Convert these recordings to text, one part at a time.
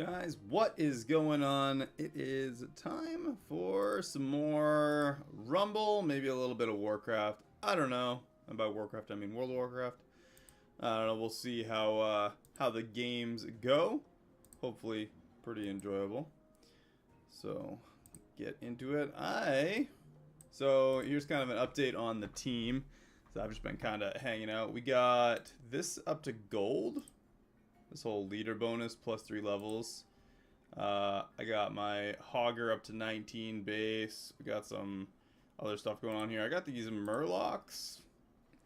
Guys, what is going on? It is time for some more Rumble, maybe a little bit of Warcraft. I don't know. About Warcraft, I mean World of Warcraft. I don't know, we'll see how the games go. Hopefully pretty enjoyable. So, get into it. So, here's kind of an update on the team. So, I've just been kind of hanging out. We got this up to gold. This whole leader bonus plus 3 levels. I got my Hogger up to 19 base. We got some other stuff going on here. I got these Murlocs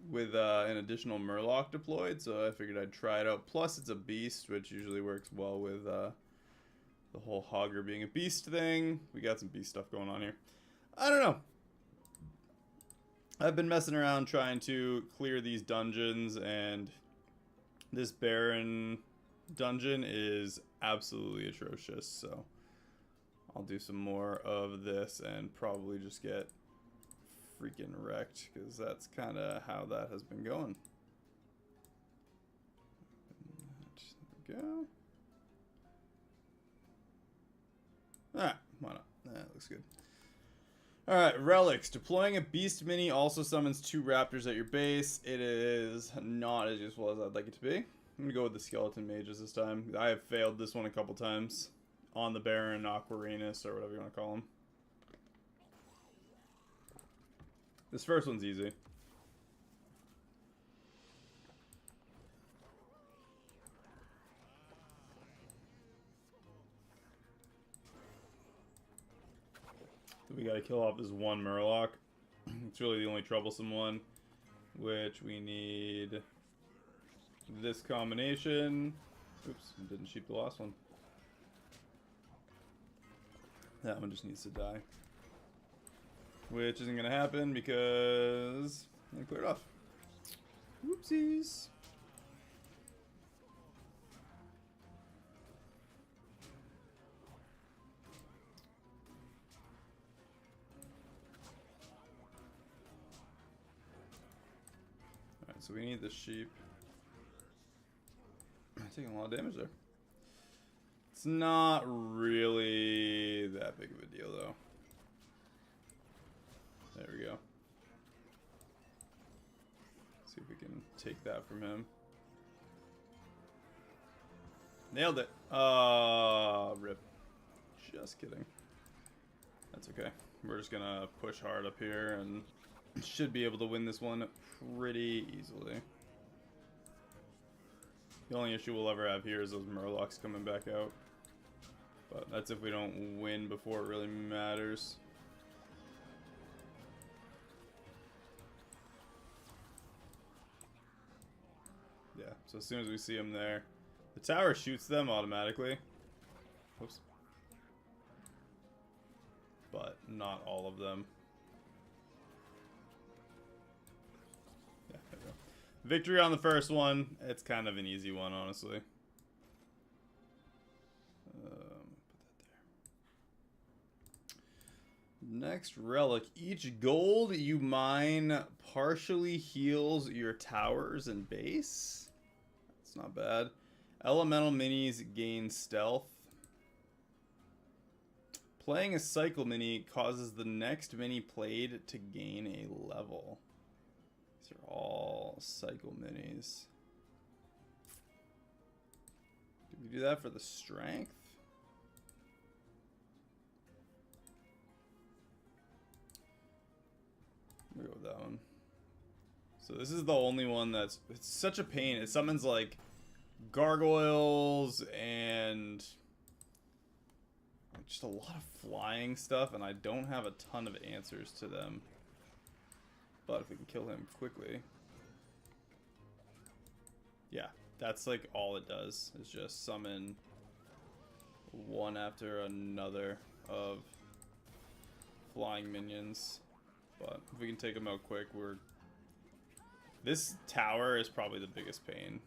with an additional Murloc deployed, so I figured I'd try it out. Plus, it's a beast, which usually works well with the whole Hogger being a beast thing. We got some beast stuff going on here. I don't know. I've been messing around trying to clear these dungeons, and this Baron dungeon is absolutely atrocious, so I'll do some more of this and probably just get freaking wrecked, because that's kind of how that has been going. There we go. Alright, why not? That looks good. Alright, relics. Deploying a beast mini also summons 2 raptors at your base. It is not as useful as I'd like it to be. I'm going to go with the skeleton mages this time. I have failed this one a couple times on the Baron, Aquaranus, or whatever you want to call him. This first one's easy. We got to kill off this one Murloc. It's really the only troublesome one, which we need this combination. Oops, didn't sheep the last one. That one just needs to die. Which isn't going to happen because I cleared it off. Whoopsies. Alright, so we need the sheep. Taking a lot of damage there. It's not really that big of a deal, though. There we go. See if we can take that from him. Nailed it. Rip. Just kidding. That's okay. We're just gonna push hard up here and should be able to win this one pretty easily. The only issue we'll ever have here is those Murlocs coming back out. But that's if we don't win before it really matters. Yeah, so as soon as we see them there, the tower shoots them automatically. Oops. But not all of them. Yeah, there we go. Victory on the first one. It's kind of an easy one, honestly. Put that there. Next relic. Each gold you mine partially heals your towers and base. That's not bad. Elemental minis gain stealth. Playing a cycle mini causes the next mini played to gain a level. These are all cycle minis. Did we do that for the strength? We'll go with that one. So this is the only one that's... It's such a pain. It summons like gargoyles and just a lot of flying stuff, and I don't have a ton of answers to them. But if we can kill him quickly... Yeah, that's like all it does, is just summon one after another of flying minions. But if we can take them out quick, we're... This tower is probably the biggest pain.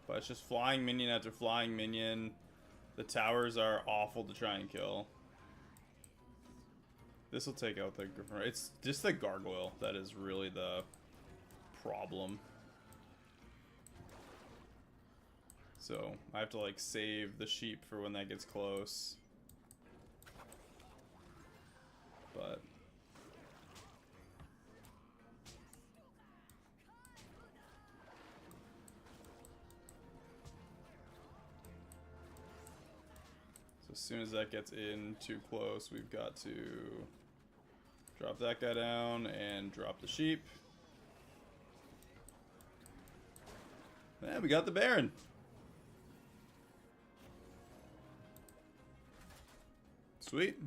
But it's just flying minion after flying minion. The towers are awful to try and kill. This will take out the... It's just the gargoyle that is really the problem. So, I have to, like, save the sheep for when that gets close. But... so as soon as that gets in too close, we've got to drop that guy down and drop the sheep. And we got the Baron. Sweet.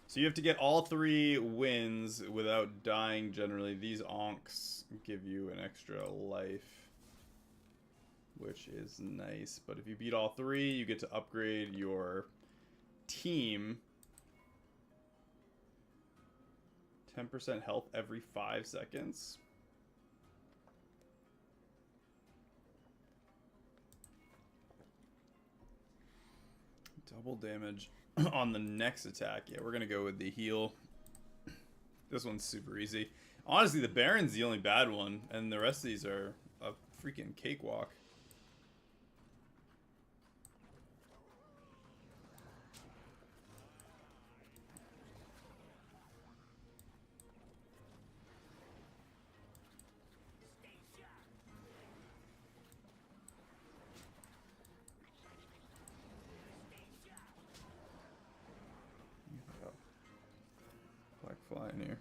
So you have to get all 3 wins without dying generally. These onks give you an extra life, which is nice. But if you beat all 3, you get to upgrade your team. 10% health every 5 seconds. Double damage on the next attack. Yeah, we're going to go with the heal. This one's super easy. Honestly, the Baron's the only bad one, and the rest of these are a freaking cakewalk. Black fly in here.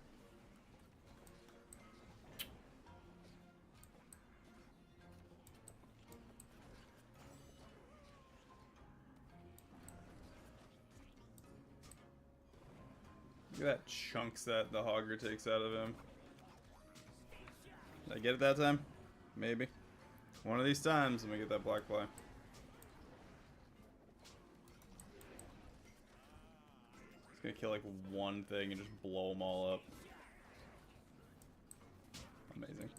Look at that chunks that the Hogger takes out of him. Did I get it that time? Maybe. One of these times, I'm gonna get that black fly. It's gonna kill like one thing and just blow them all up. Amazing.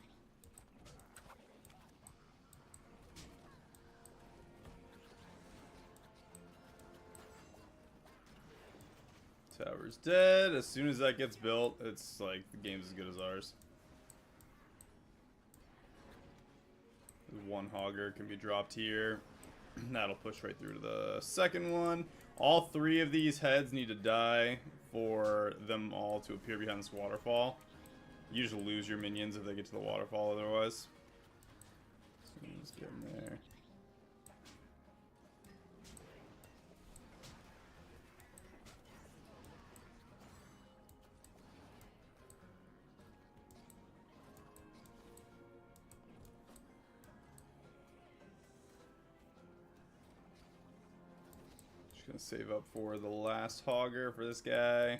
Tower's dead. As soon as that gets built, it's like the game's as good as ours. One Hogger can be dropped here. That'll push right through to the second one. All 3 of these heads need to die for them all to appear behind this waterfall. You just lose your minions if they get to the waterfall otherwise. So let's get in there. Gonna save up for the last Hogger for this guy.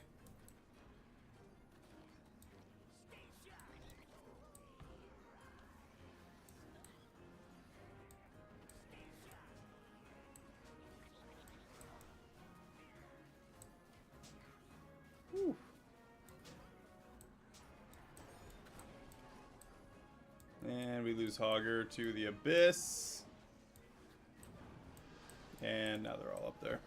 Whew. And we lose Hogger to the Abyss. And now they're all up there.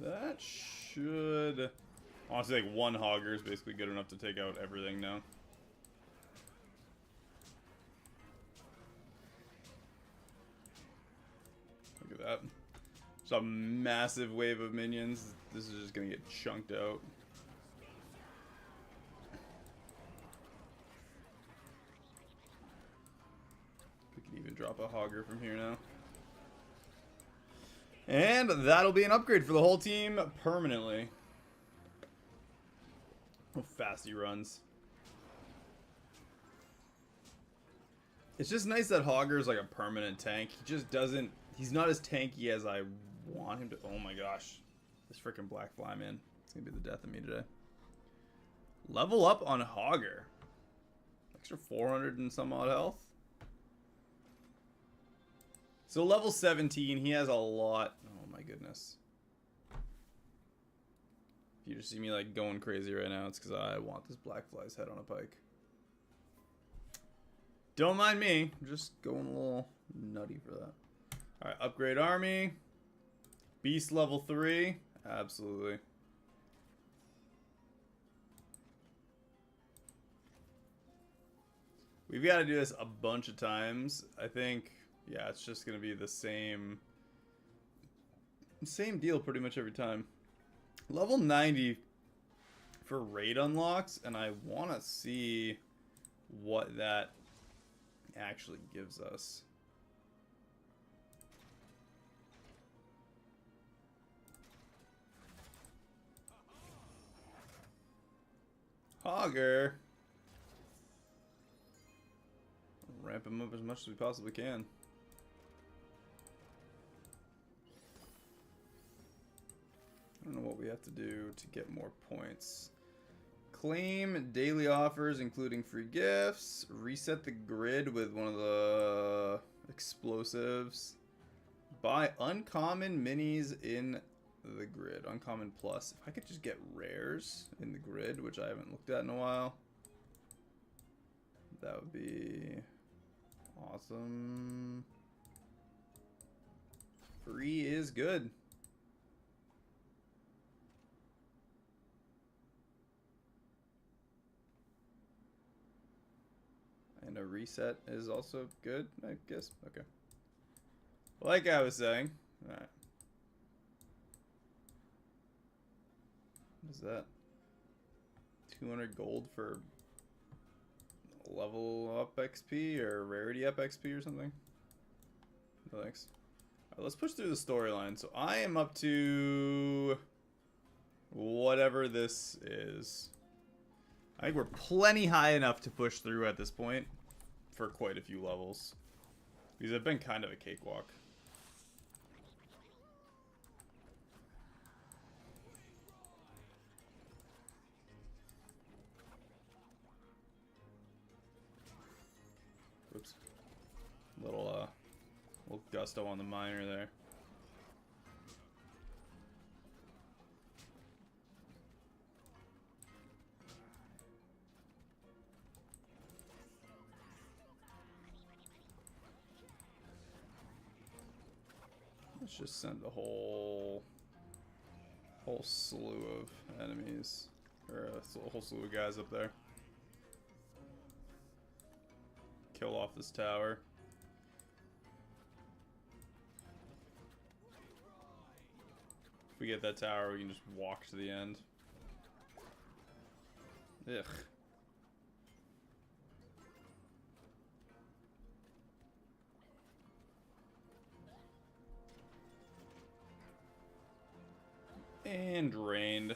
That should... honestly, like, one Hogger is basically good enough to take out everything now. Look at that. Just a massive wave of minions. This is just gonna get chunked out. We can even drop a Hogger from here now. And that'll be an upgrade for the whole team permanently. How fast he runs. It's just nice that Hogger is like a permanent tank. He just doesn't... he's not as tanky as I want him to... oh my gosh. This freaking black fly, man. It's gonna be the death of me today. Level up on Hogger. Extra 400 and some odd health. So level 17, he has a lot. Oh my goodness. If you just see me like going crazy right now, it's because I want this black fly's head on a pike. Don't mind me. I'm just going a little nutty for that. Alright, upgrade army. Beast level 3. Absolutely. We've got to do this a bunch of times. I think, yeah, it's just going to be the same deal pretty much every time. Level 90 for raid unlocks, and I want to see what that actually gives us. Hogger. Ramp him up as much as we possibly can. I don't know what we have to do to get more points. Claim daily offers, including free gifts. Reset the grid with one of the explosives. Buy uncommon minis in the grid. Uncommon plus. If I could just get rares in the grid, which I haven't looked at in a while, that would be awesome. Free is good. And a reset is also good, I guess. Okay. Like I was saying. Alright. What is that? 200 gold for level up XP or rarity up XP or something? No thanks. Alright, let's push through the storyline. So I am up to whatever this is. I think we're plenty high enough to push through at this point for quite a few levels. These have been kind of a cakewalk. Oops. Little gusto on the miner there. Let's just send the whole slew of enemies, or a whole slew of guys up there. Kill off this tower. If we get that tower, we can just walk to the end. Ugh. And drained.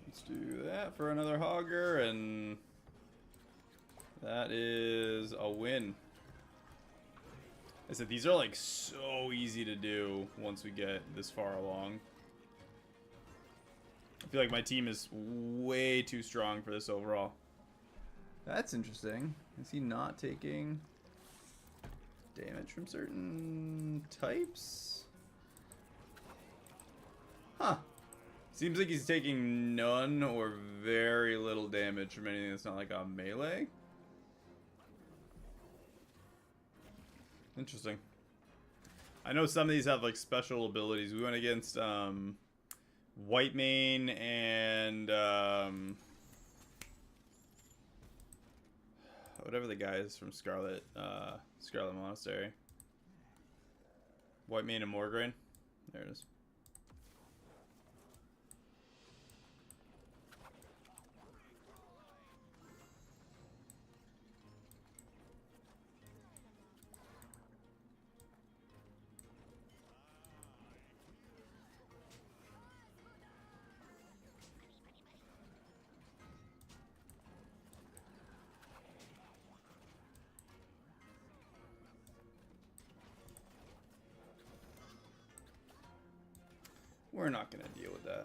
Let's do that for another hogger, and that is a win. I said these are like so easy to do once we get this far along. I feel like my team is way too strong for this overall. That's interesting. Is he not taking damage from certain types? Huh. Seems like he's taking none or very little damage from anything that's not like a melee. Interesting. I know some of these have like special abilities. We went against Whitemane and whatever the guy is from Scarlet Monastery. Whitemane and Morgraine. There it is. We're not going to deal with that.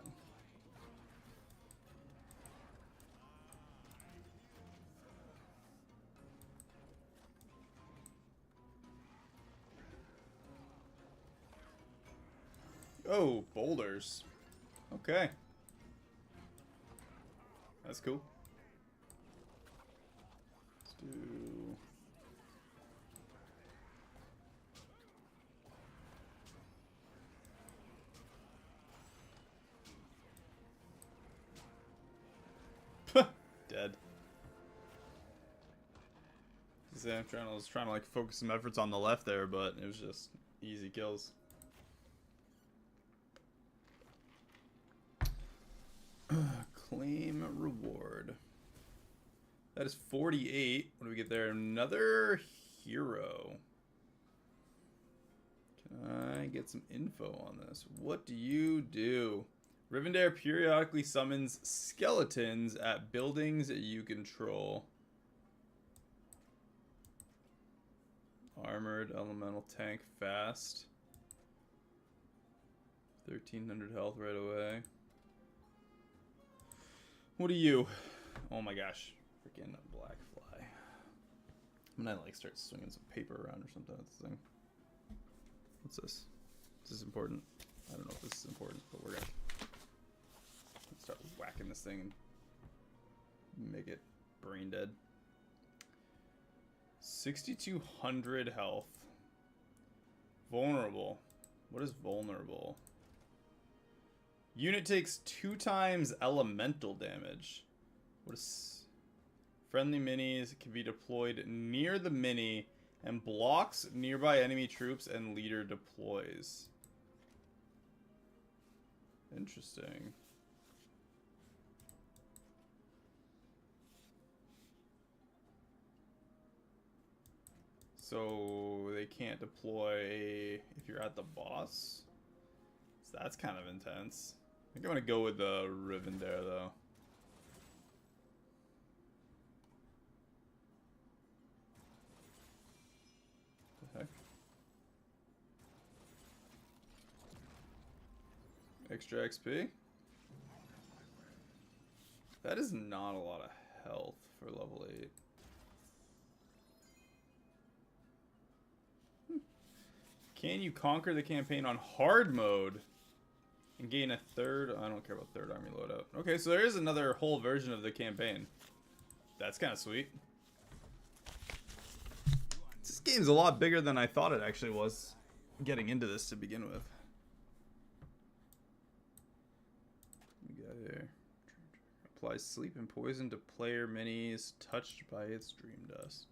Oh, boulders. Okay. That's cool. Let's do... Dead. I was trying to like focus some efforts on the left there, but it was just easy kills. Claim reward. That is 48. What do we get there? Another hero. Can I get some info on this? What do you do? Rivendare periodically summons skeletons at buildings you control. Armored, elemental, tank, fast. 1300 health right away. What are you? Oh my gosh. Freaking black fly. I'm gonna like start swinging some paper around or something. That's the thing. What's this? Is this important? I don't know if this is important, but we're gonna start whacking this thing and make it brain dead. 6,200 health. Vulnerable. What is vulnerable? Unit takes 2 times elemental damage. What is... Friendly minis can be deployed near the mini and blocks nearby enemy troops and leader deploys. Interesting. So they can't deploy if you're at the boss. So that's kind of intense. I think I'm gonna go with the Rivendare though. What the heck? Extra XP? That is not a lot of health for level 8. Can you conquer the campaign on hard mode and gain a third? I don't care about third army loadout. Okay, so there is another whole version of the campaign. That's kind of sweet. This game's a lot bigger than I thought it actually was getting into this to begin with. We got here. Applies sleep and poison to player minis touched by its dream dust.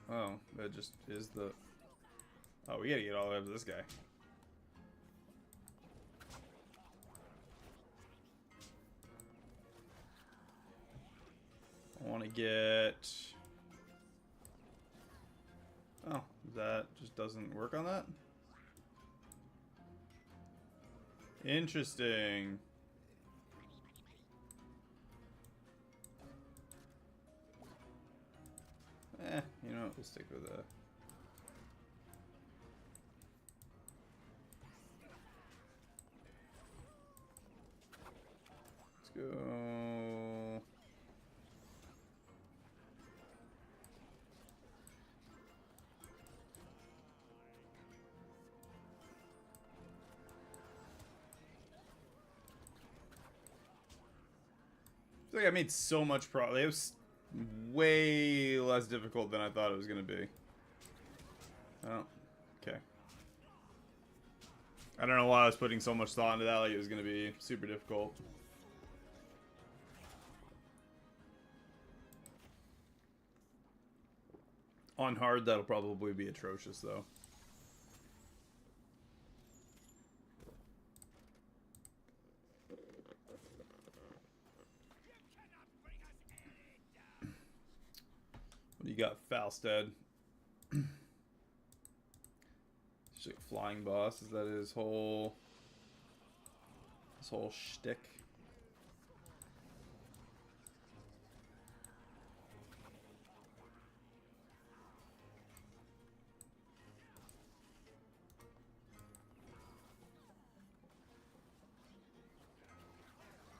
Oh, that just is the... Oh, we gotta get all the way up to this guy. I want to get... Oh, that just doesn't work on that? Interesting. You know, we'll stick with that. Let's go. I feel like I made so much progress. It was way less difficult than I thought it was going to be. Oh, okay. I don't know why I was putting so much thought into that, like it was going to be super difficult. On hard, that'll probably be atrocious, though. What do you got, Falstad? Just like flying boss. Is that his whole shtick?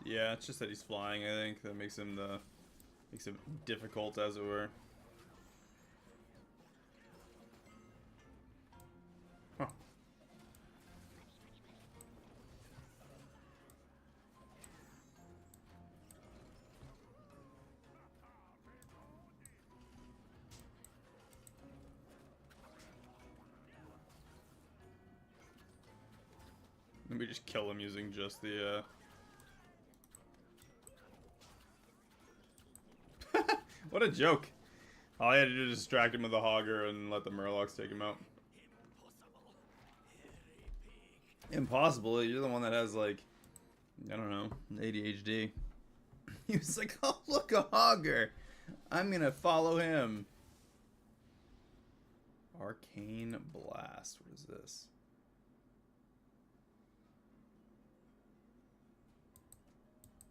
Yeah, it's just that he's flying, I think. That makes him difficult, as it were. Huh. We just kill him using just the, What a joke. All I had to do is distract him with a Hogger and let the Murlocs take him out. Impossible. You're the one that has, like, I don't know, ADHD. He was like, oh, look, a Hogger. I'm gonna follow him. Arcane Blast. What is this?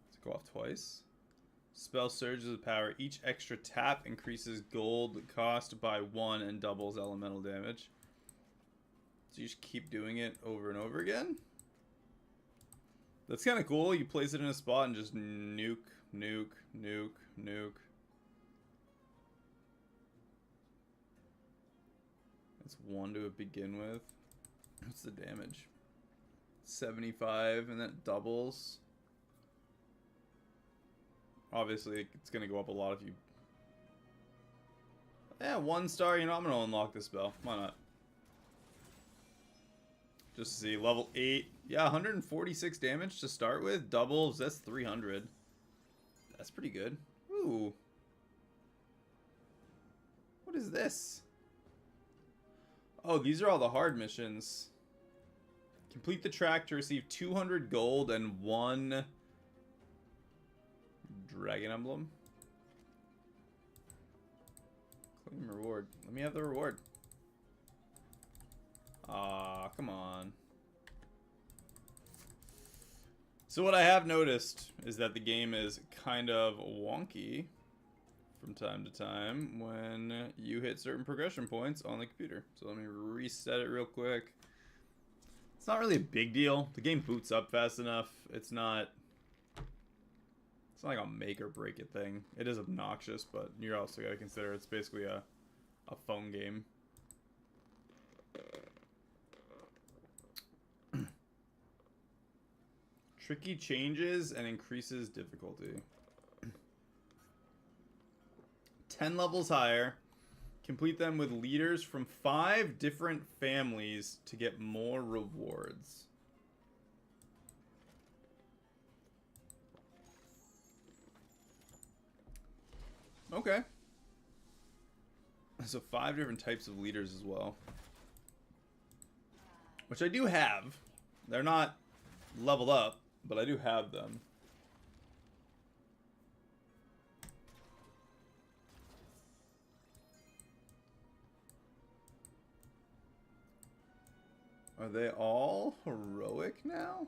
Does it go off twice? Spell surges with power. Each extra tap increases gold cost by 1 and doubles elemental damage. So you just keep doing it over and over again? That's kind of cool. You place it in a spot and just nuke, nuke, nuke, nuke. That's 1 to begin with. What's the damage? 75, and that doubles. Obviously, it's going to go up a lot if you... Yeah, 1 star, you know, I'm going to unlock this spell. Why not? Just to see, level 8. Yeah, 146 damage to start with. Doubles, that's 300. That's pretty good. Ooh. What is this? Oh, these are all the hard missions. Complete the track to receive 200 gold and 1 dragon emblem. Claim reward. Let me have the reward. Ah, come on. So what I have noticed is that the game is kind of wonky from time to time when you hit certain progression points on the computer. So let me reset it real quick. It's not really a big deal. The game boots up fast enough. It's not like a make or break it thing. It is obnoxious, but you're also got to consider it's basically a phone game. Tricky changes and increases difficulty. 10 levels higher. Complete them with leaders from 5 different families to get more rewards. Okay. So 5 different types of leaders as well. Which I do have. They're not leveled up, but I do have them. Are they all heroic now?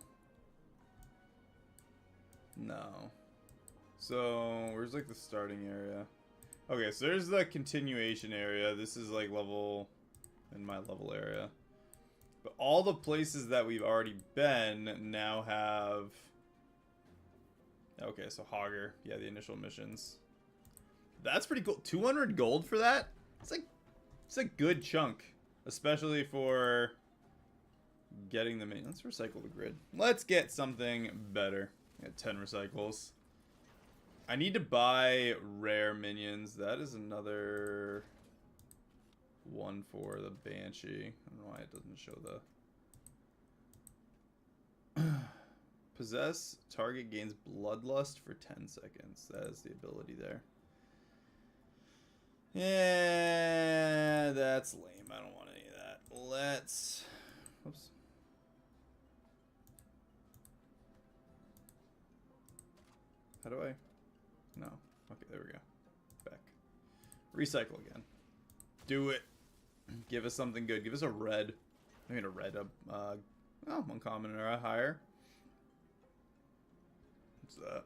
No. So, where's like the starting area? Okay, so there's the continuation area. This is like level, in my level area. But all the places that we've already been now have... Okay, so Hogger. Yeah, the initial missions. That's pretty cool. 200 gold for that? It's a good chunk. Especially for getting them in. Let's recycle the grid. Let's get something better. Get 10 recycles. I need to buy rare minions. That is another one for the Banshee. I don't know why it doesn't show the... Possess. Target gains Bloodlust for 10 seconds. That is the ability there. Yeah, that's lame. I don't want any of that. Let's... Whoops. How do I... No. Okay, there we go. Back. Recycle again. Do it. Give us something good. Give us a red. I mean a red. Uncommon or a higher. What's that?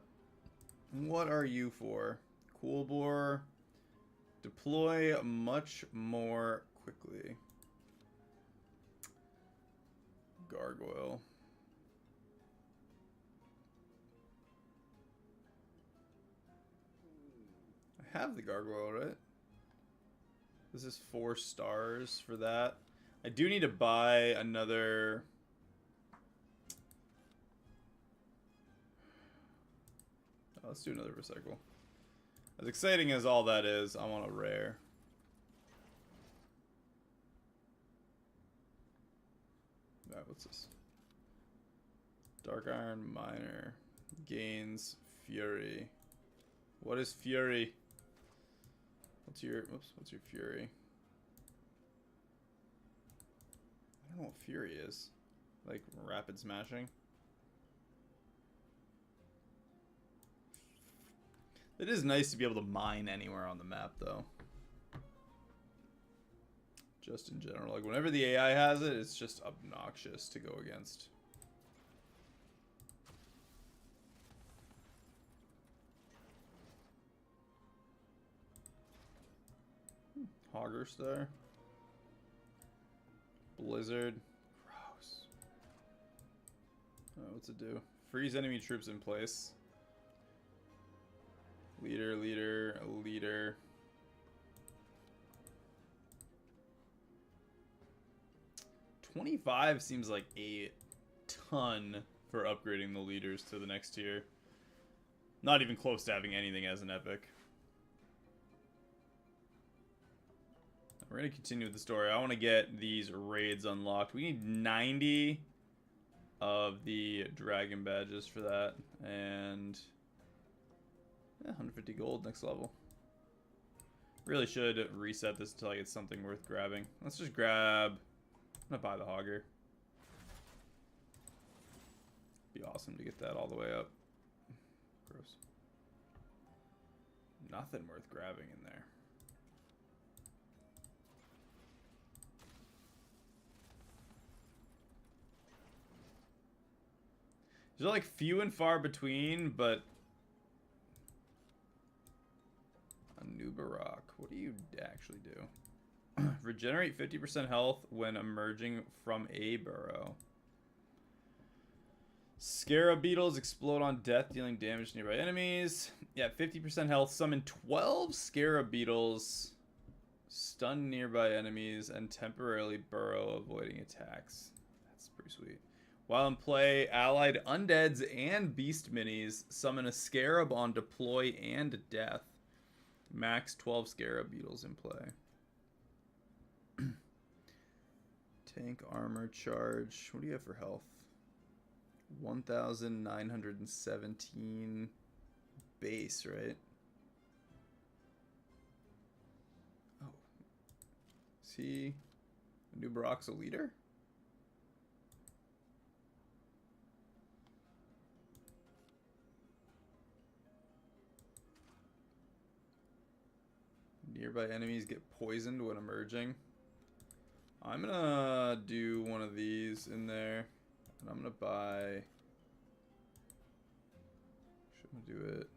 What are you for? Cool bore. Deploy much more quickly. Gargoyle. have the gargoyle, right? This is 4 stars for that. I do need to buy another... Oh, let's do another recycle. As exciting as all that is, I want a rare. Alright, what's this? Dark Iron Miner. Gains Fury. What is Fury? What's your Fury? I don't know what Fury is. Like rapid smashing? It is nice to be able to mine anywhere on the map, though. Just in general. Like, whenever the AI has it, it's just obnoxious to go against. Hogger Star. Blizzard. Gross. What's it do? Freeze enemy troops in place. Leader, leader, leader. $25 seems like a ton for upgrading the leaders to the next tier. Not even close to having anything as an epic. We're going to continue with the story. I want to get these raids unlocked. We need 90 of the dragon badges for that. And yeah, 150 gold next level. Really should reset this until I get something worth grabbing. Let's just grab... I'm going to buy the Hogger. Be awesome to get that all the way up. Gross. Nothing worth grabbing in there. They're like few and far between, but a new Barak. What do you actually do? Regenerate 50% health when emerging from a burrow. Scarab beetles explode on death, dealing damage to nearby enemies. Yeah, 50% health. Summon 12 scarab beetles, stun nearby enemies, and temporarily burrow, avoiding attacks. That's pretty sweet. While in play, allied undeads and beast minis summon a scarab on deploy and death. Max 12 scarab beetles in play. Tank armor charge. What do you have for health? 1,917 base, right? Oh. Is he a new Barak's a leader? Nearby enemies get poisoned when emerging. I'm gonna do one of these in there. And I'm gonna buy... Shouldn't do it.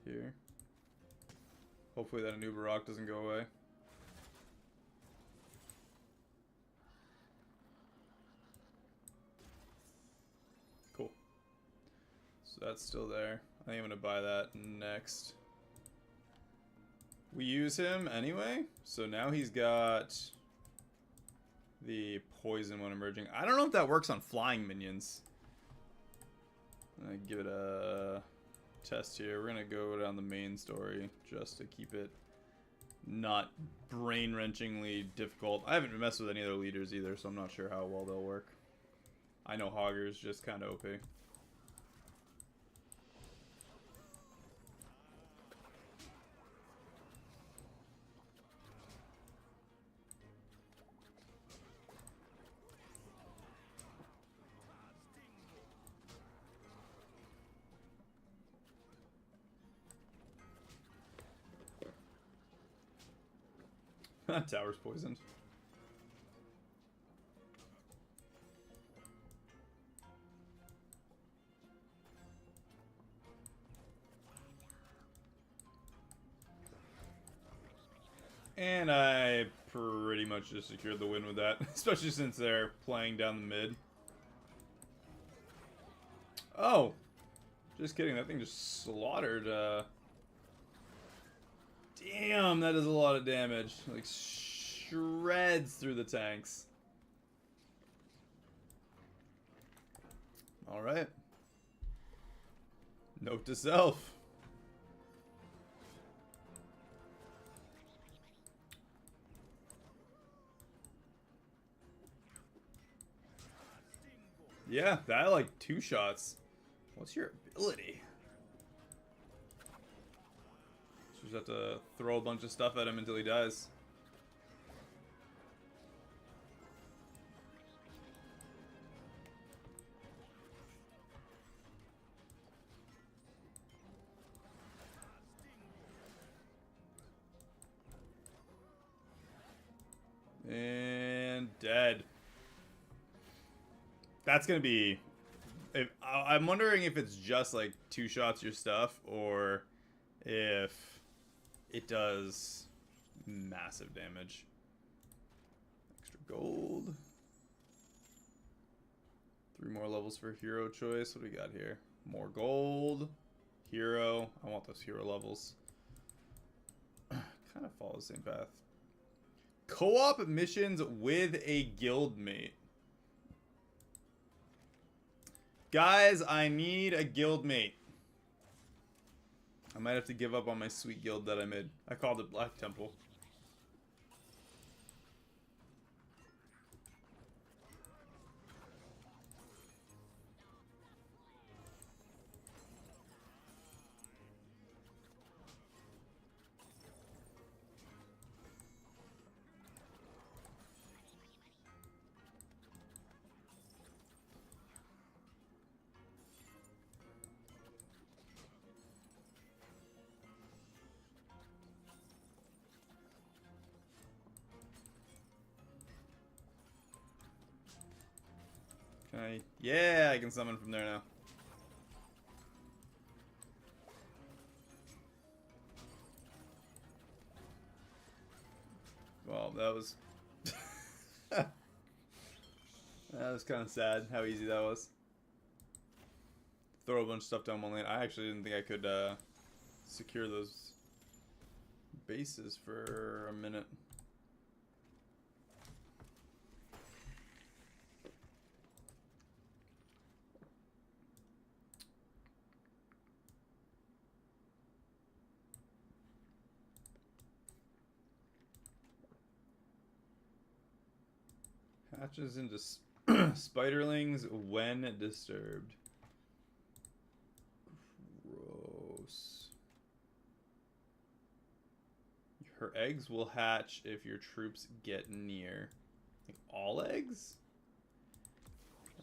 Here. Hopefully that new Barak doesn't go away. Cool. So that's still there. I think I'm gonna buy that next. We use him anyway, so now he's got the poison when emerging. I don't know if that works on flying minions. I'm gonna give it a test here. We're gonna go down the main story just to keep it not brain-wrenchingly difficult. I haven't messed with any other leaders either, so I'm not sure how well they'll work. I know Hogger's just kind of OP. Tower's poisoned. And I pretty much just secured the win with that, especially since they're playing down the mid. Oh! Just kidding, that thing just slaughtered, Damn, that is a lot of damage. Like, shreds through the tanks. Alright. Note to self. Yeah, that like 2 shots. What's your ability? So just have to throw a bunch of stuff at him until he dies. And dead. That's gonna be... I'm wondering if it's just like 2 shots your stuff, or if it does massive damage. Extra gold. 3 more levels for hero choice. What do we got here? More gold. Hero. I want those hero levels. Kind of follow the same path. Co-op missions with a guildmate. Guys, I need a guildmate. I might have to give up on my sweet guild that I made. I called it Black Temple. Yeah, I can summon from there now. Well, that was... that was kind of sad how easy that was. Throw a bunch of stuff down one lane. I actually didn't think I could secure those bases for a minute. Hatches into spiderlings when disturbed. Gross. Her eggs will hatch if your troops get near. Like all eggs?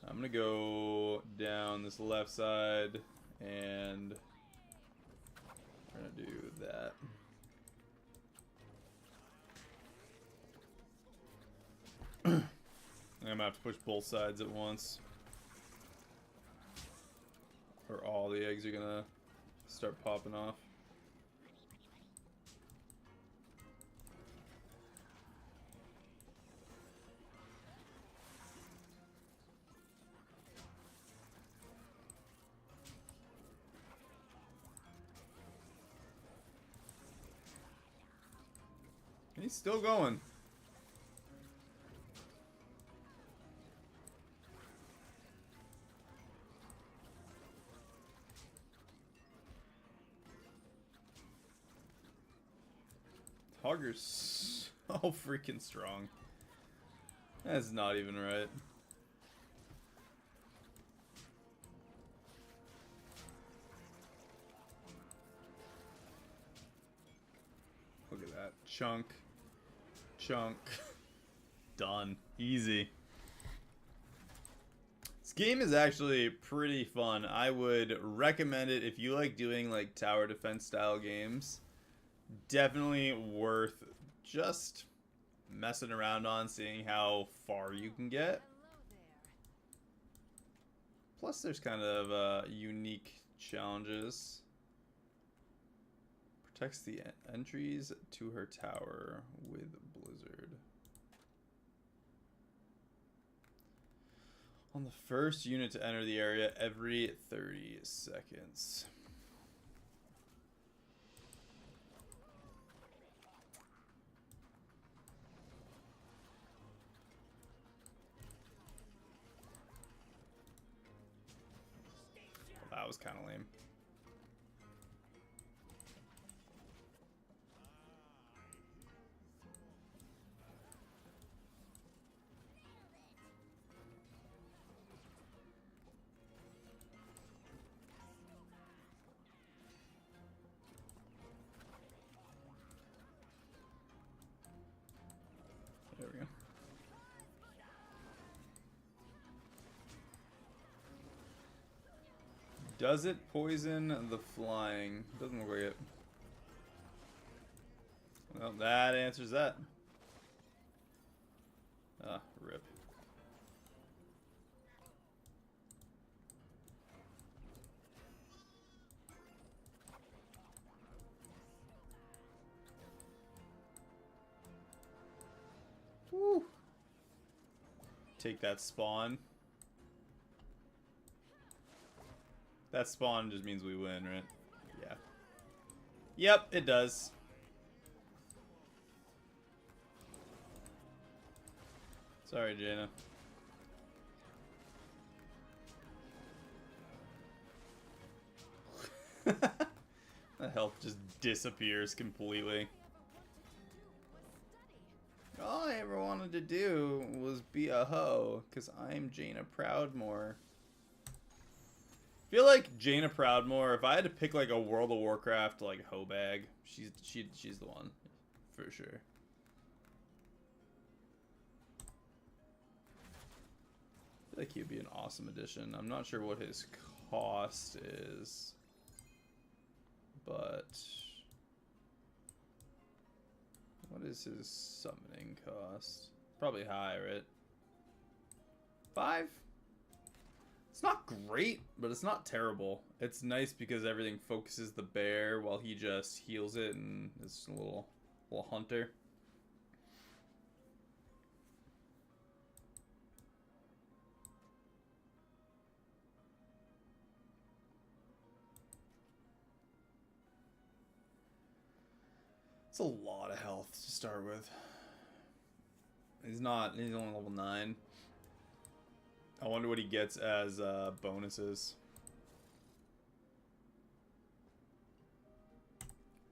I'm gonna go down this left side and we're gonna do that. I'm gonna have to push both sides at once, or all the eggs are gonna start popping off. He's still going. Hogger's so freaking strong. That's not even right. Look at that. Chunk. Chunk. Done. Easy. This game is actually pretty fun. I would recommend it if you like doing like tower defense style games. Definitely worth just messing around on, seeing how far you can get. Plus there's kind of unique challenges. Protects the entries to her tower with Blizzard. On the first unit to enter the area every 30 seconds. Well, that was kind of lame. There we go. Does it poison the flying? Doesn't look like it. Well, that answers that. Ah, rip. Woo. Take that spawn. That spawn just means we win, right? Yeah. Yep, it does. Sorry, Jaina. The health just disappears completely. All I ever wanted to do was be a hoe, because I'm Jaina Proudmoore. I feel like Jaina Proudmoore, if I had to pick like a World of Warcraft like hoe bag, she's the one. For sure. I feel like he'd be an awesome addition. I'm not sure what his cost is, but what is his summoning cost? Probably high, right? 5? It's not great, but it's not terrible. It's nice because everything focuses the bear while he just heals it and is a little hunter. It's a lot of health to start with. He's only level 9. I wonder what he gets as bonuses.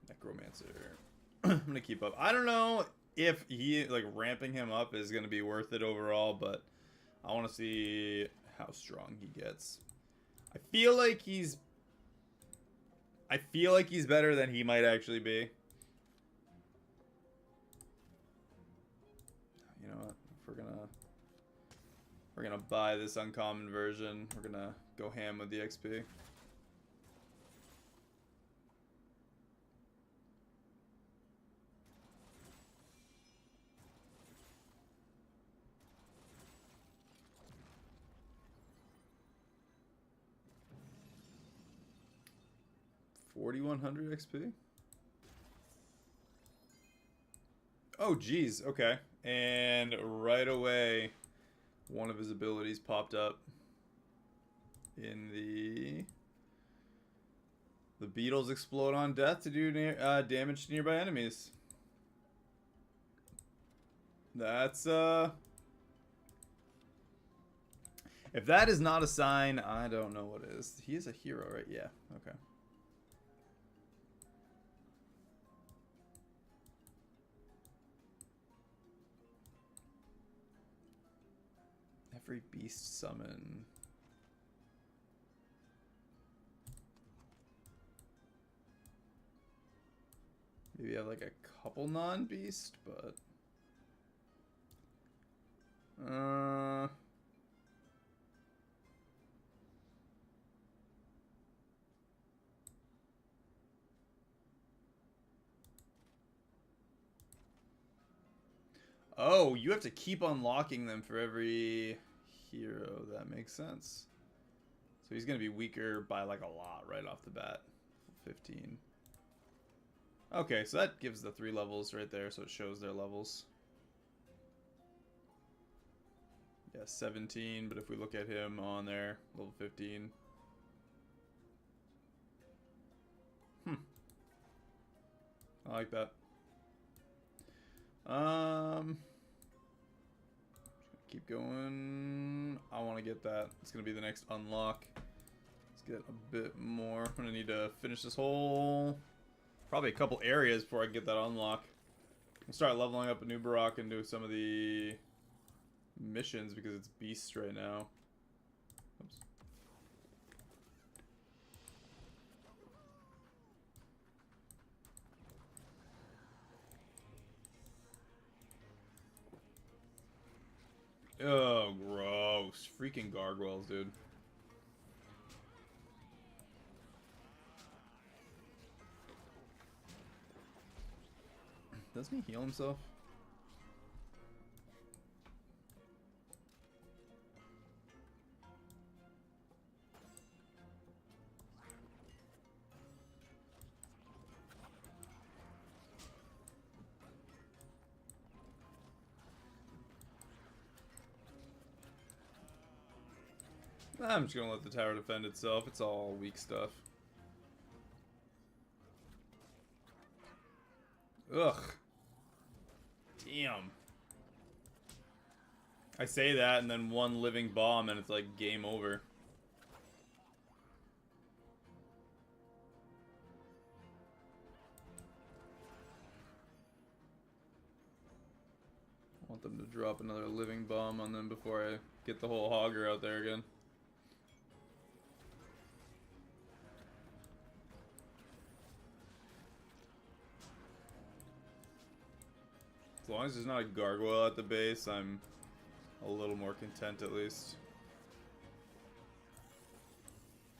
Necromancer. I'm gonna keep up. I don't know if he like ramping him up is gonna be worth it overall, but I want to see how strong he gets. I feel like he's better than he might actually be. You know what? If we're gonna buy this uncommon version, we're gonna go ham with the XP. $4,100 XP. Oh, geez. Okay. And right away, one of his abilities popped up in the beetles explode on death to do damage to nearby enemies. That's if that is not a sign, I don't know what is. He is a hero, right? Yeah. Okay. Every beast summon. Maybe have like a couple non-beast, but oh, you have to keep unlocking them for every hero. That makes sense. So he's gonna be weaker by like a lot right off the bat. 15. Okay, so that gives the 3 levels right there, so it shows their levels. Yeah, 17, but if we look at him on there, level 15. I like that. Keep going. I want to get that. It's going to be the next unlock. Let's get a bit more. I'm going to need to finish this whole... Probably a couple areas before I can get that unlock. We'll start leveling up a new Barak and do some of the missions because it's beasts right now. Oops. Oh, gross. Freaking gargoyles, dude. Doesn't he heal himself? I'm just gonna let the tower defend itself. It's all weak stuff. Ugh. Damn. I say that and then one living bomb and it's like game over. I want them to drop another living bomb on them before I get the whole hogger out there again. As long as there's not a gargoyle at the base, I'm a little more content at least.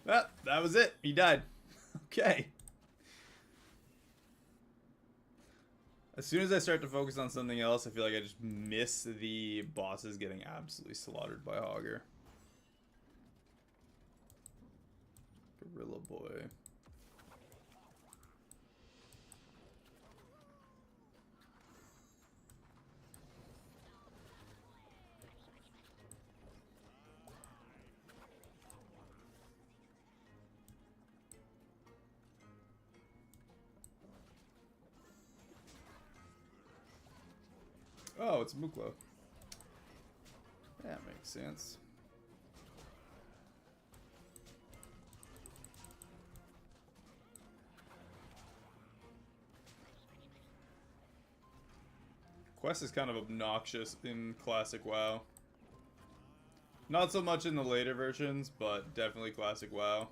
Ah, that was it. He died. Okay. As soon as I start to focus on something else, I feel like I just miss the bosses getting absolutely slaughtered by Hogger. Gorilla Boy. Oh, it's Muklo. That makes sense. Quest is kind of obnoxious in classic WoW. Not so much in the later versions, but definitely classic WoW.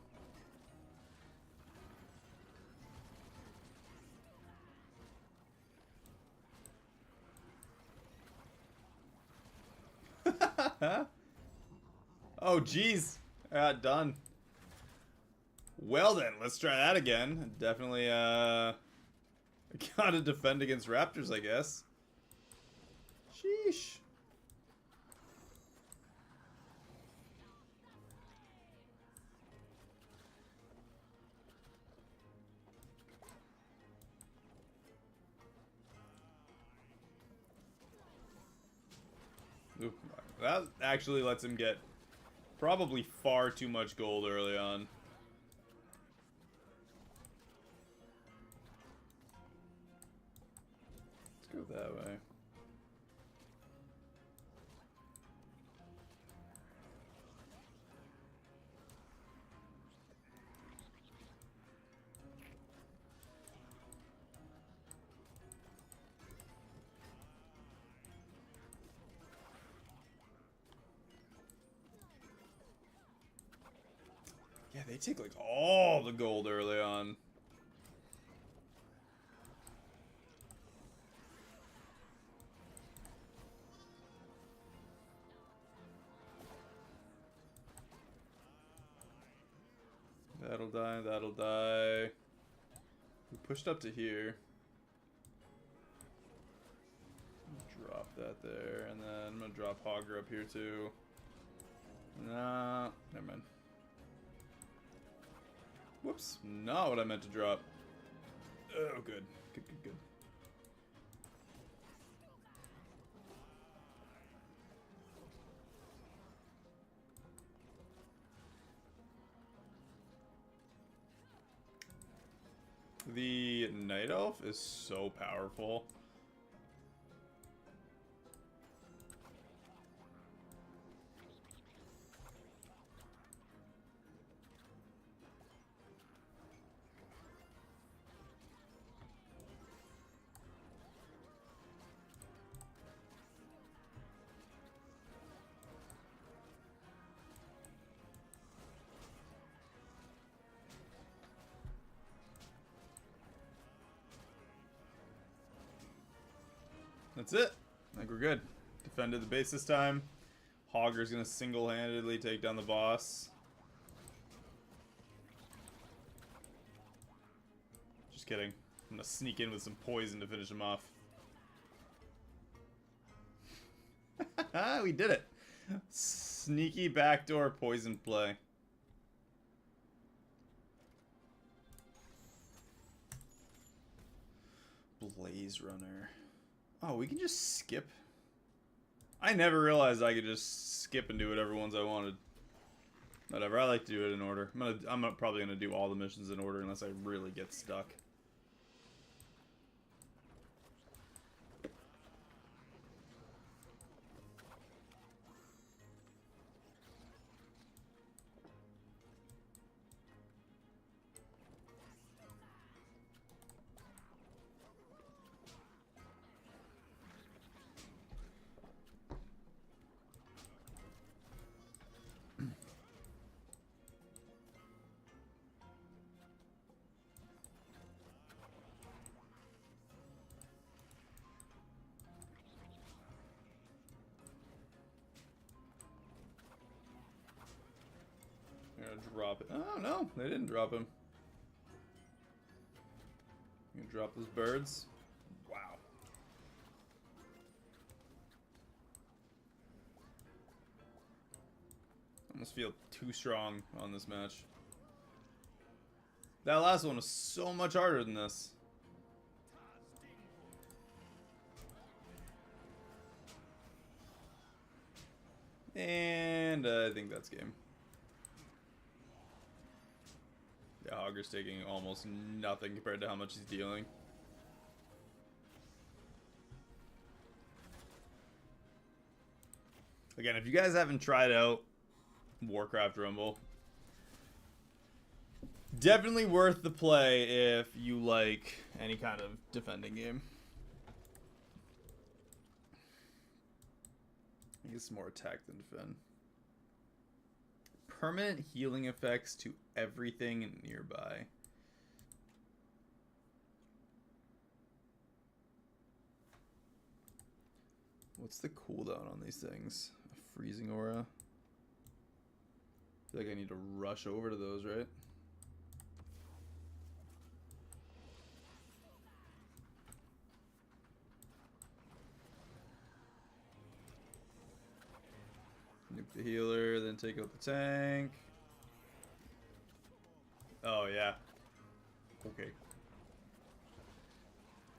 Oh, jeez. Done. Well then, let's try that again. Definitely, gotta defend against raptors, I guess. Sheesh. Ooh, that actually lets him get probably far too much gold early on. Let's go that way. Yeah, they take like all the gold early on. That'll die, that'll die. We pushed up to here. Drop that there, and then I'm gonna drop Hogger up here too. Nah, never mind. Whoops, not what I meant to drop. Oh, good. Good, good, good. get Night Elf is so powerful. That's it. I think we're good. Defended the base this time. Hogger's gonna single-handedly take down the boss. Just kidding. I'm gonna sneak in with some poison to finish him off. We did it. Sneaky backdoor poison play. Blaze Runner. Oh, we can just skip. I never realized I could just skip and do whatever ones I wanted. Whatever, I like to do it in order. I'm probably gonna do all the missions in order unless I really get stuck. Drop it. Oh no, they didn't drop him. You gonna drop those birds? Wow. Almost feel too strong on this match. That last one was so much harder than this. And I think that's game. Yeah, Hogger's taking almost nothing compared to how much he's dealing. Again, if you guys haven't tried out Warcraft Rumble, definitely worth the play if you like any kind of defending game. I guess more attack than defend. Permanent healing effects to everything nearby. What's the cooldown on these things? A freezing aura? I feel like I need to rush over to those, right? Nuke the healer, then take out the tank. Oh, yeah. Okay.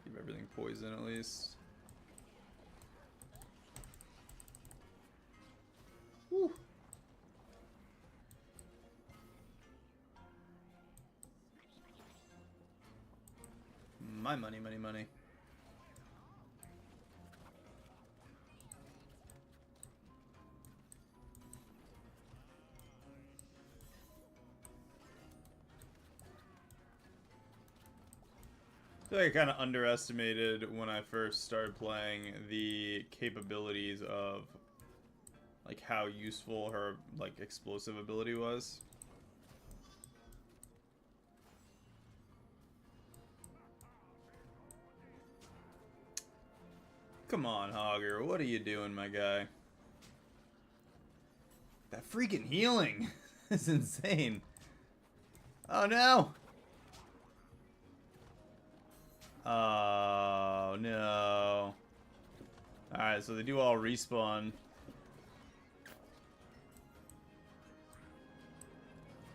Keep everything poison at least. Whew. My money, money, money. I feel like I kind of underestimated when I first started playing the capabilities of like how useful her like explosive ability was. Come on, Hogger, what are you doing, my guy? That freaking healing is insane. Oh no! Oh no. Alright, so they do all respawn.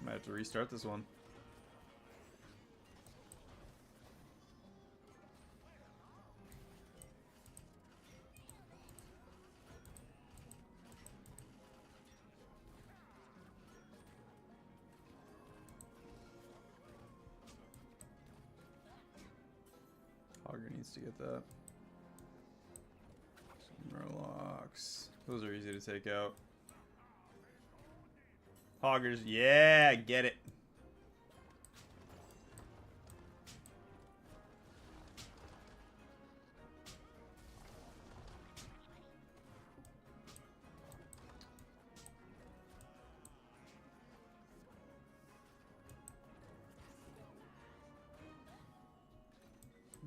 Might have to restart this one. Hogger needs to get that. Some Murlocs. Those are easy to take out. Hoggers, yeah, get it.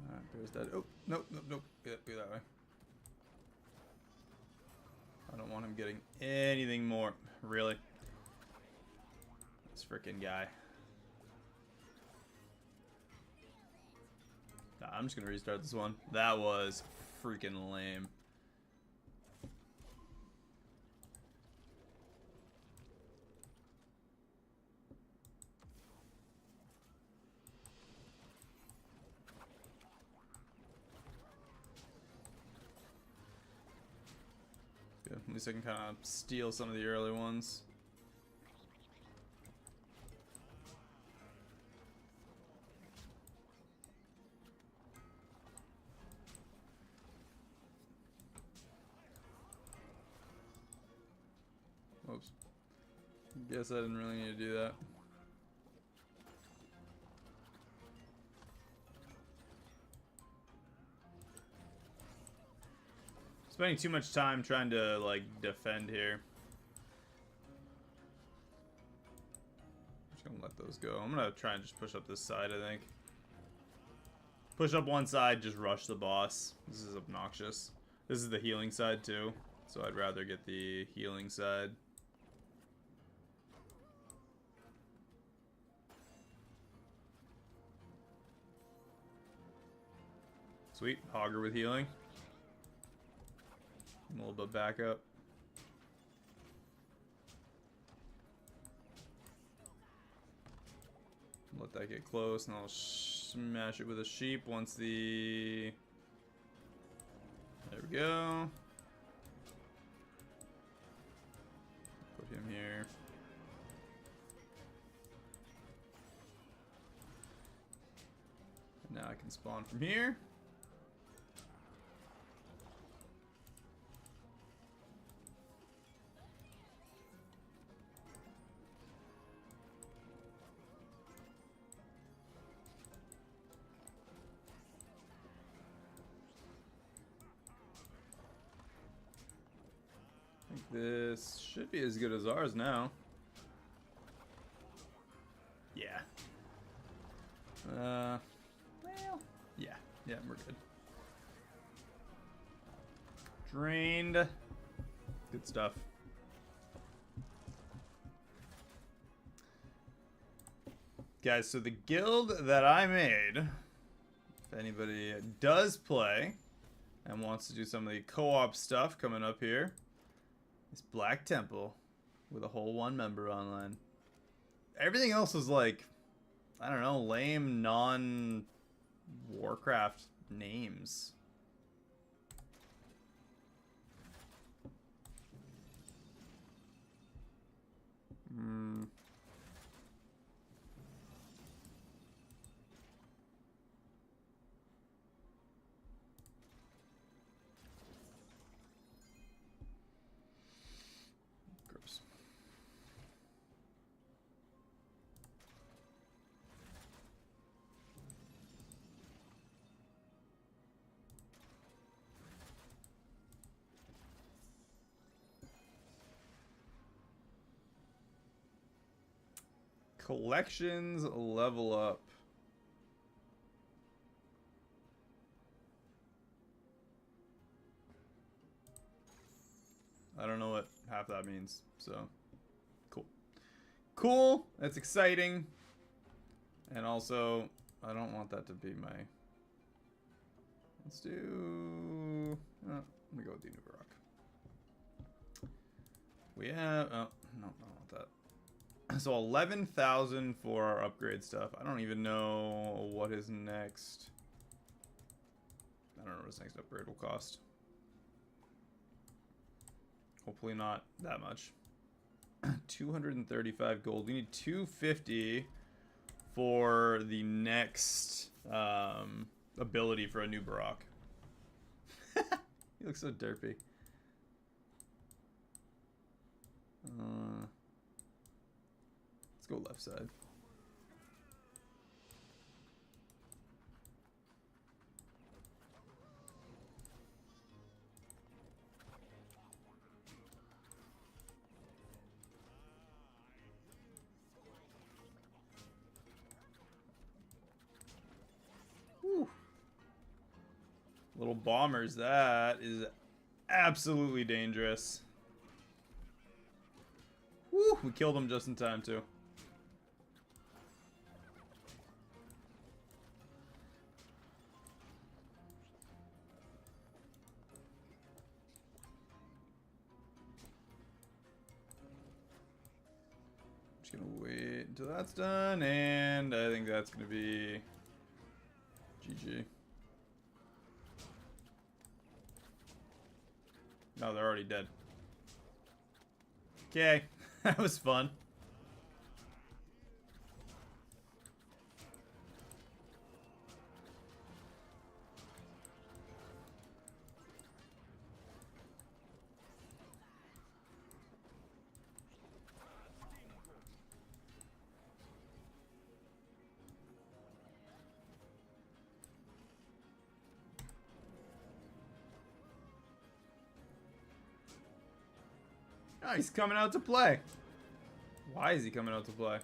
Alright, there's that. Oh, nope, nope, nope. Go that way. I don't want him getting anything more. Really? This freaking guy. Nah, I'm just gonna restart this one. That was freaking lame. Good. At least I can kind of steal some of the early ones. Oops. Guess I didn't really need to do that. Spending too much time trying to, like, defend here. I'm just gonna let those go. I'm gonna try and just push up this side, I think. Push up one side, just rush the boss. This is obnoxious. This is the healing side, too. So I'd rather get the healing side. Sweet. Hogger with healing. A little bit back up. Let that get close, and I'll smash it with a sheep once the... There we go. Put him here. And now I can spawn from here. This should be as good as ours now. Yeah. Well, yeah. Yeah, we're good. Drained. Good stuff. Guys, so the guild that I made, if anybody does play and wants to do some of the co-op stuff coming up here, it's Black Temple with a whole 1 member online. Everything else was like, I don't know, lame non-Warcraft names. Gross. Collections level up. I don't know what half that means, so cool. Cool, that's exciting. And also, I don't want that to be my... Let's do... let me go with the New Rock. We have... Oh, no, I don't want that. So 11,000 for our upgrade stuff. I don't even know what his next... I don't know what his next upgrade will cost. Hopefully not that much. 235 gold. We need 250 for the next ability for a new Barak. He looks so derpy. Let's go left side. Whew. Little bombers, that is absolutely dangerous. Woo, we killed him just in time too. Just gonna wait until that's done, and I think that's gonna be GG. No, they're already dead. Okay, that was fun. Oh, he's coming out to play. Why is he coming out to play?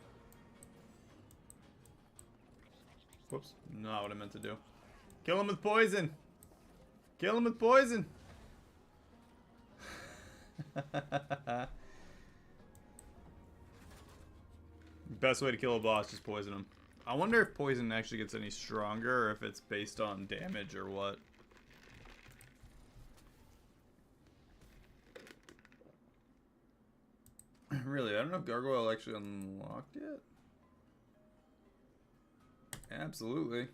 Whoops. Not what I meant to do. Kill him with poison. Kill him with poison. Best way to kill a boss is poison him. I wonder if poison actually gets any stronger or if it's based on damage or what. Really, I don't know if Gargoyle actually unlocked yet. Absolutely.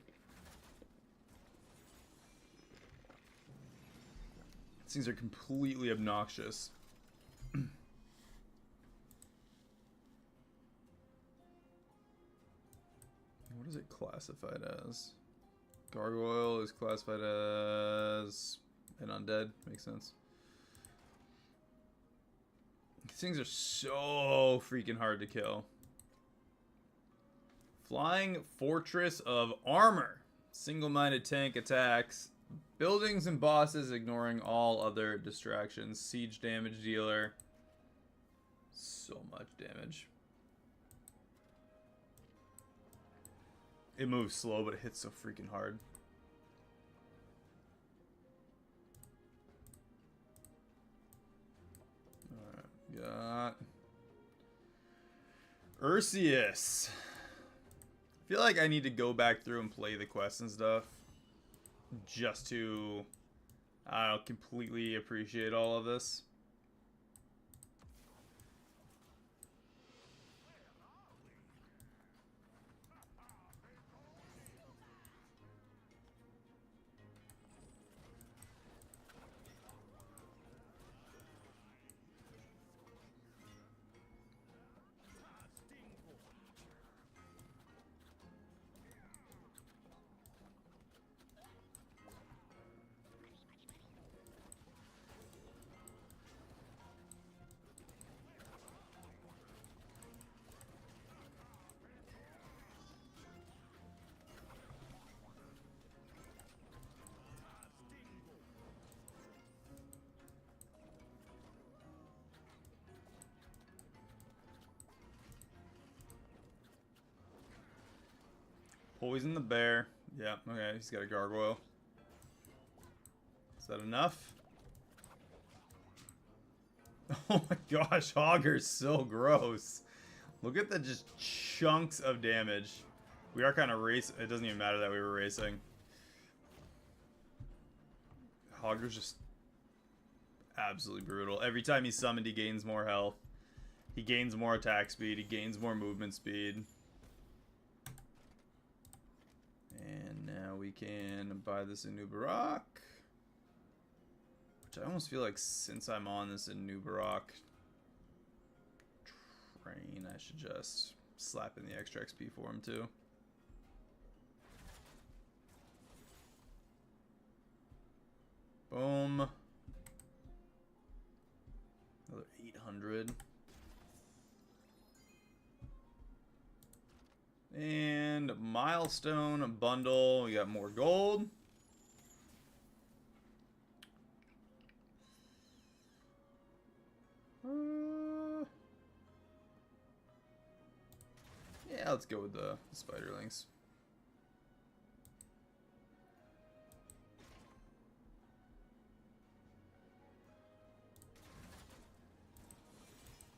These things are completely obnoxious. What is it classified as? Gargoyle is classified as an undead. Makes sense. These things are so freaking hard to kill. Flying Fortress of Armor. Single-minded tank attacks. Buildings and bosses ignoring all other distractions. Siege damage dealer. So much damage. It moves slow, but it hits so freaking hard. Alright, got Ursius. I feel like I need to go back through and play the quests and stuff. Just to, I don't know, completely appreciate all of this. Poison the bear. Yeah, okay, he's got a gargoyle. Is that enough? Oh my gosh, Hogger's so gross. Look at the just chunks of damage. We are kind of racing. It doesn't even matter that we were racing. Hogger's just absolutely brutal. Every time he's summoned, he gains more health. He gains more attack speed. He gains more movement speed. And now we can buy this in New Barak. Which I almost feel like since I'm on this in New Barak train, I should just slap in the extra XP for him too. Boom. Another 800. And milestone bundle. We got more gold. Yeah, let's go with the spiderlings.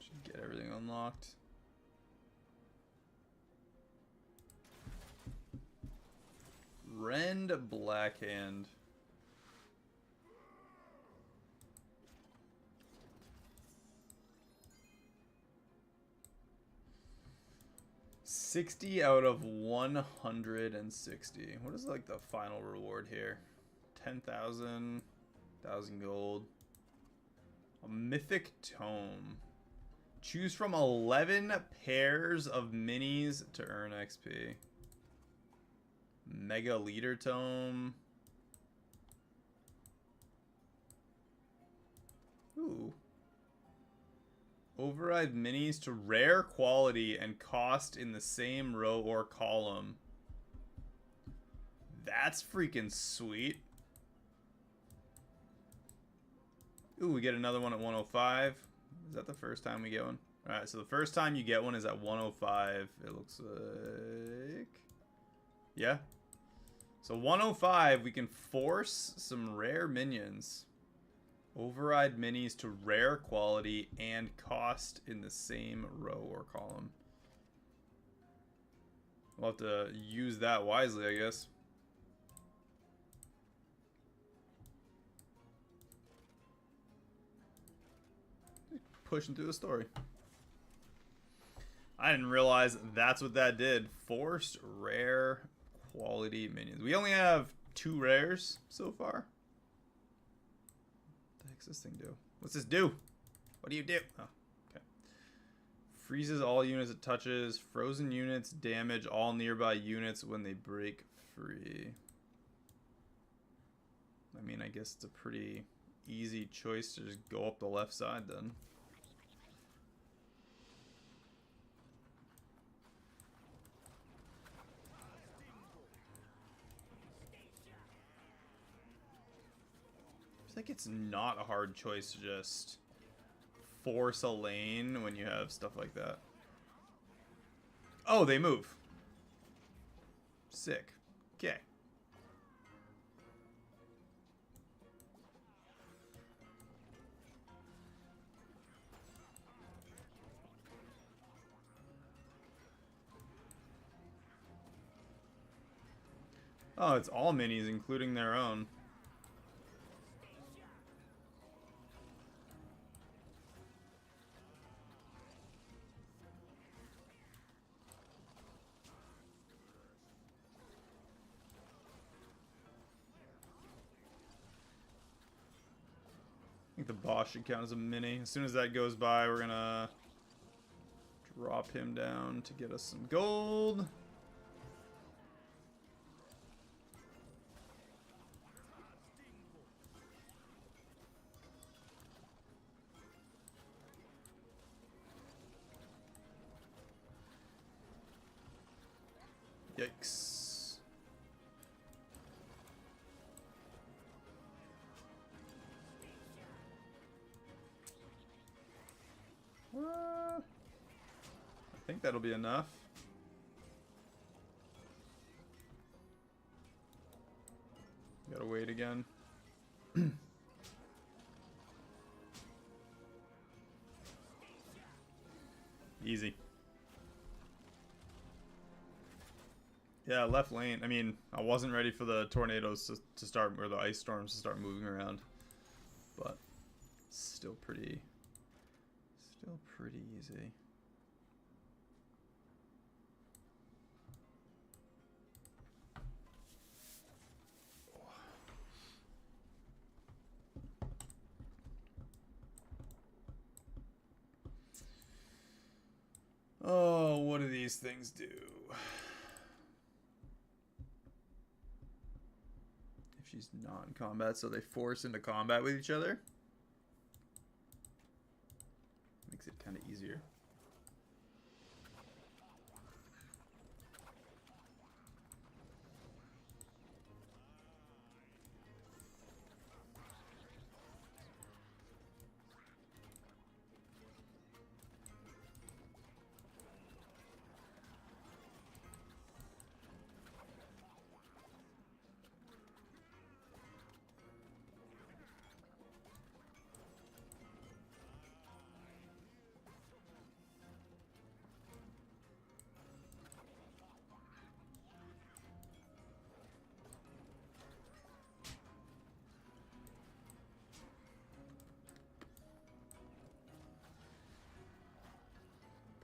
Should get everything unlocked. Rend Blackhand. $60 out of 160. What is like the final reward here? 10,000, 1,000 gold. A mythic tome. Choose from 11 pairs of minis to earn XP. Mega leader tome. Ooh. Override minis to rare quality and cost in the same row or column. That's freaking sweet. Ooh, we get another one at 105. Is that the first time we get one? Alright, so the first time you get one is at 105. It looks like... Yeah. So 105, we can force some rare minions. Override minis to rare quality and cost in the same row or column. We'll have to use that wisely, I guess. Pushing through the story. I didn't realize that's what that did. Forced rare quality minions. We only have 2 rares so far. What the heck's this thing do? What's this do? What do you do? Oh, okay. Freezes all units it touches. Frozen units damage all nearby units when they break free. I mean, I guess it's a pretty easy choice to just go up the left side then. I think it's not a hard choice to just force a lane when you have stuff like that. Oh, they move. Sick. Okay. Oh, it's all minis, including their own. I think the boss should count as a mini. As soon as that goes by, we're gonna drop him down to get us some gold. Yikes. I think that'll be enough. Gotta wait again. Easy. Yeah, left lane. I mean, I wasn't ready for the tornadoes to start, or the ice storms to start moving around. But still pretty easy. Oh, what do these things do? If She's not in combat, so they force into combat with each other. Makes it kind of easier.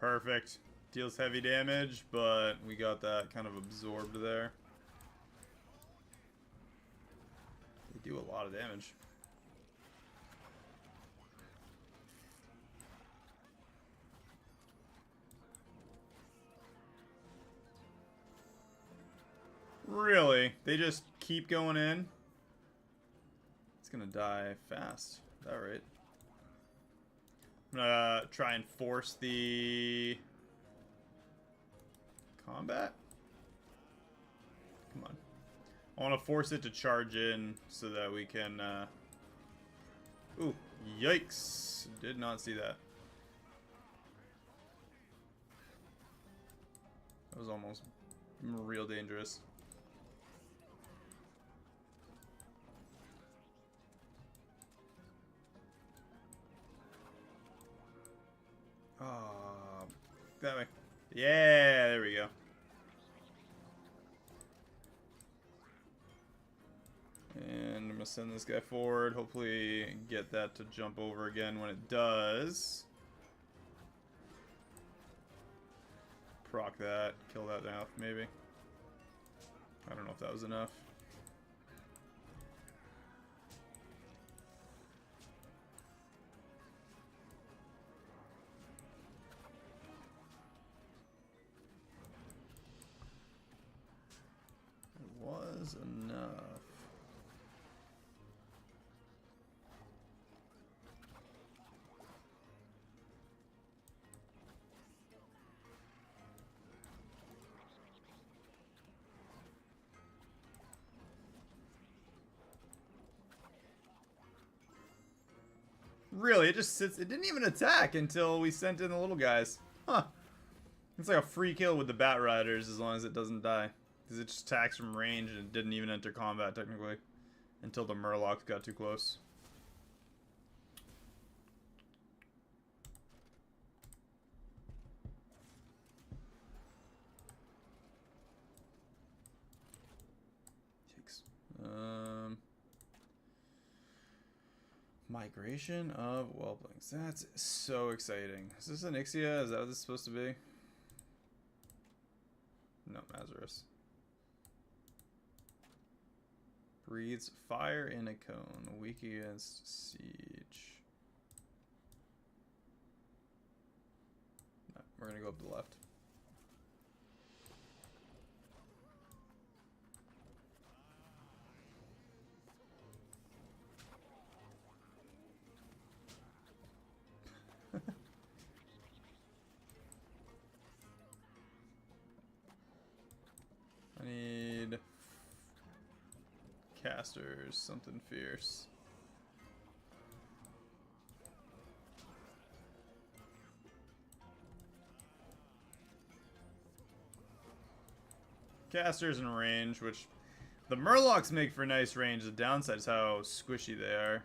Perfect. Deals heavy damage, but we got that kind of absorbed there. They do a lot of damage. Really? They just keep going in? It's gonna die fast. Is that right? I'm gonna try and force the combat. Come on. I want to force it to charge in so that we can... Ooh, yikes. Did not see that. That was almost real dangerous. Oh, that way. Yeah, there we go. And I'm gonna send this guy forward. Hopefully get that to jump over again when it does. Proc that. Kill that now, maybe. I don't know if that was enough. It was enough. Really, it just sits. It didn't even attack until we sent in the little guys. Huh. It's like a free kill with the Bat Riders as long as it doesn't die. Because it just attacks from range and it didn't even enter combat technically. Until the Murlocs got too close. Yikes. Migration of Whelplings. That's so exciting. Is this an Ixia? Is that what this is supposed to be? No, Mazarus. Breathes fire in a cone. Weak against siege. No, we're gonna go up to the left. I need casters, something fierce. Casters in range, which the Murlocs make for nice range. The downside is how squishy they are.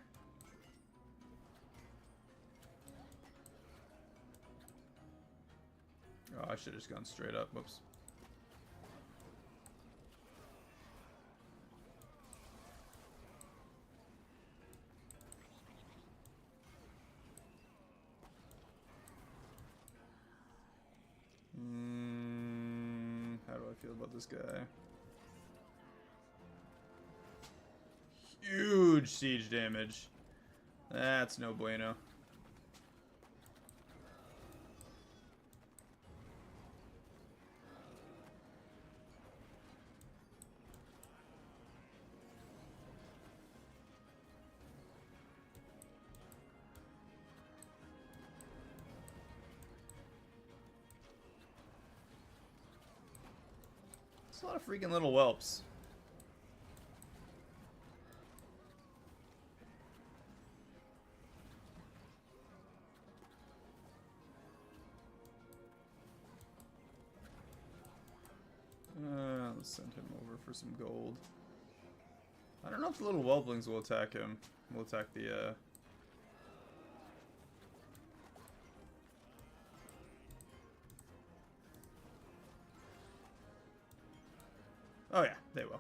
Oh, I should have just gone straight up. Whoops. How do I feel about this guy? Huge siege damage. That's no bueno. There's a lot of freaking little whelps. Let's send him over for some gold. I don't know if the little whelplings will attack him. Will attack the, Oh yeah, they will.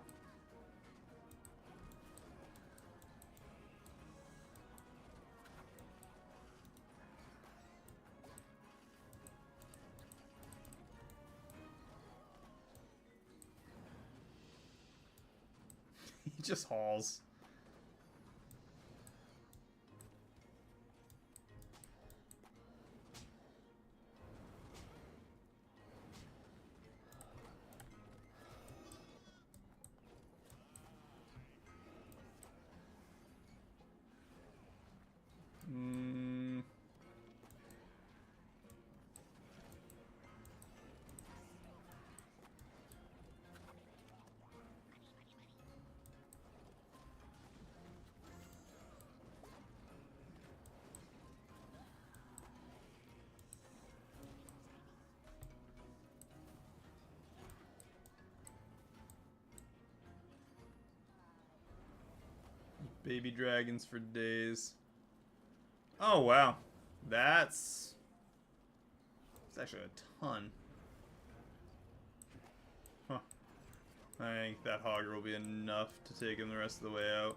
He just hauls. Baby dragons for days. Oh, wow. That's actually a ton. Huh. I think that hogger will be enough to take him the rest of the way out.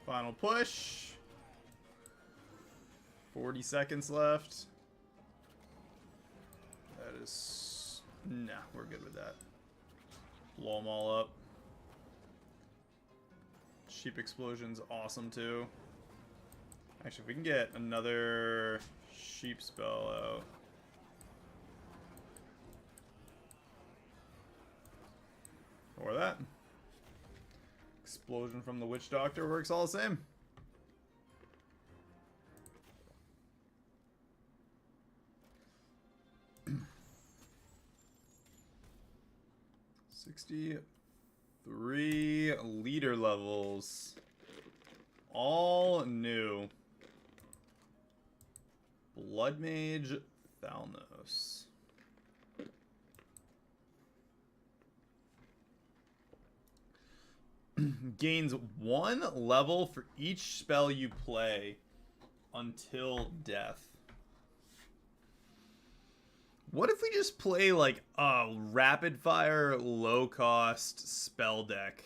Final push. 40 seconds left. That is... Nah, we're good with that. Blow them all up. Sheep explosion's awesome too. Actually, if we can get another sheep spell out. Or that. Explosion from the witch doctor works all the same. $63 leader levels. All new. Blood Mage Thalnos. Gains 1 level for each spell you play until death. What if we just play like a rapid fire low cost spell deck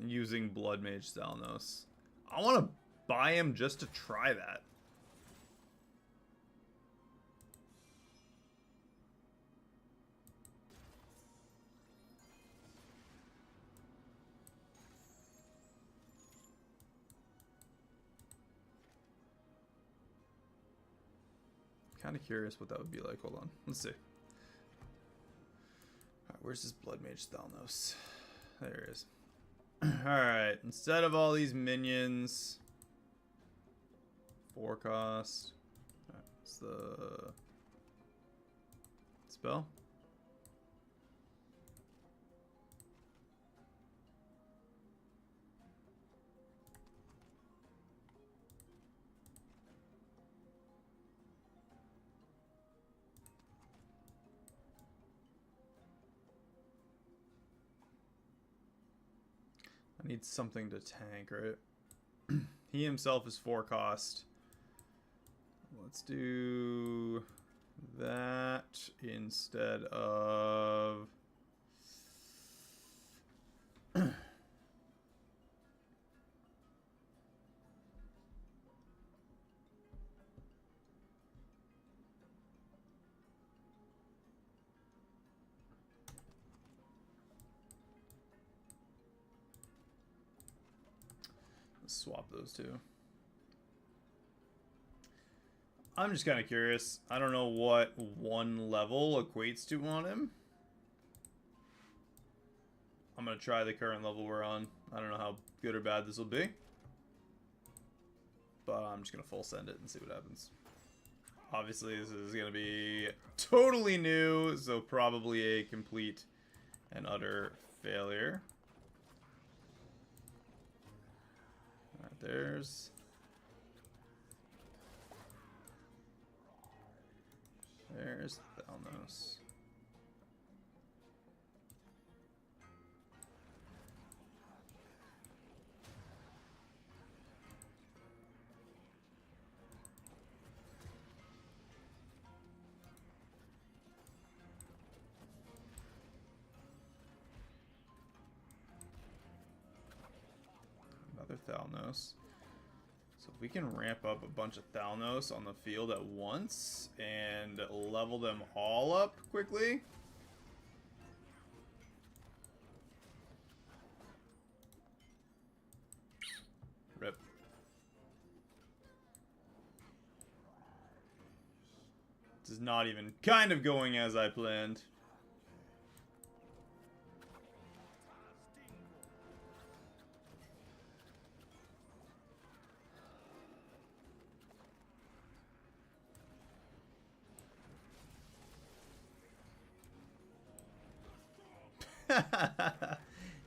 using Blood Mage Thalnos? I want to buy him just to try that. Kind of curious what that would be like. Hold on. Let's see. Alright, where's this Blood Mage Thalnos? There he is. Alright, instead of all these minions... 4 cost. Alright, what's the... spell? I need something to tank, right? He himself is 4 cost. Let's do that instead of... Let's swap those two. I'm just kind of curious. I don't know what one level equates to on him. I'm going to try the current level we're on. I don't know how good or bad this will be. But I'm just going to full send it and see what happens. Obviously, this is going to be totally new, so probably a complete and utter failure. Alright, there's Thalnos. Another Thalnos. So if we can ramp up a bunch of Thalnos on the field at once and level them all up quickly. Rip. This is not even kind of going as I planned.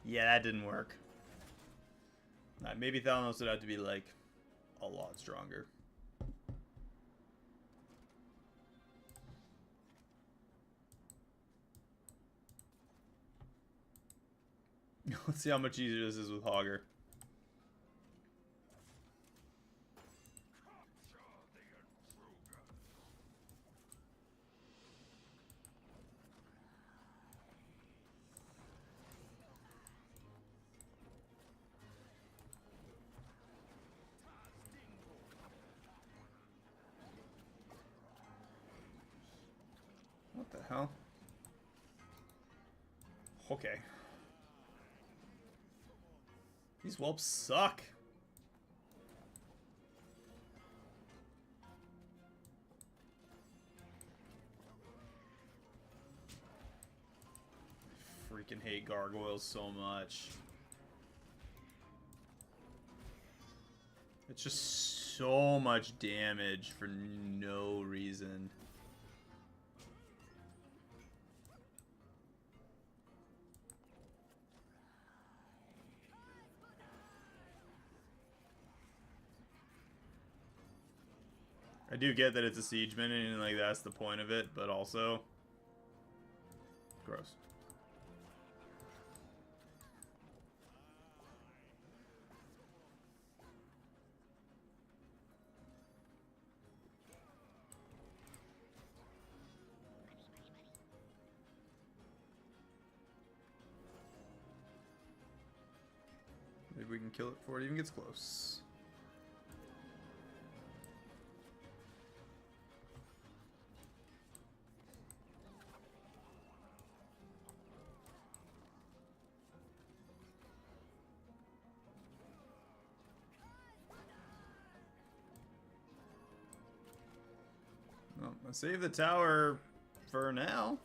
Yeah, that didn't work. Maybe Thanos would have to be, like, a lot stronger. Let's see how much easier this is with Hogger. What the hell? Okay. These whelps suck. I freaking hate gargoyles so much. It's just so much damage for no reason. I do get that it's a siege minion and like that's the point of it, but also gross. Maybe we can kill it before it even gets close. Well, I saved the tower for now.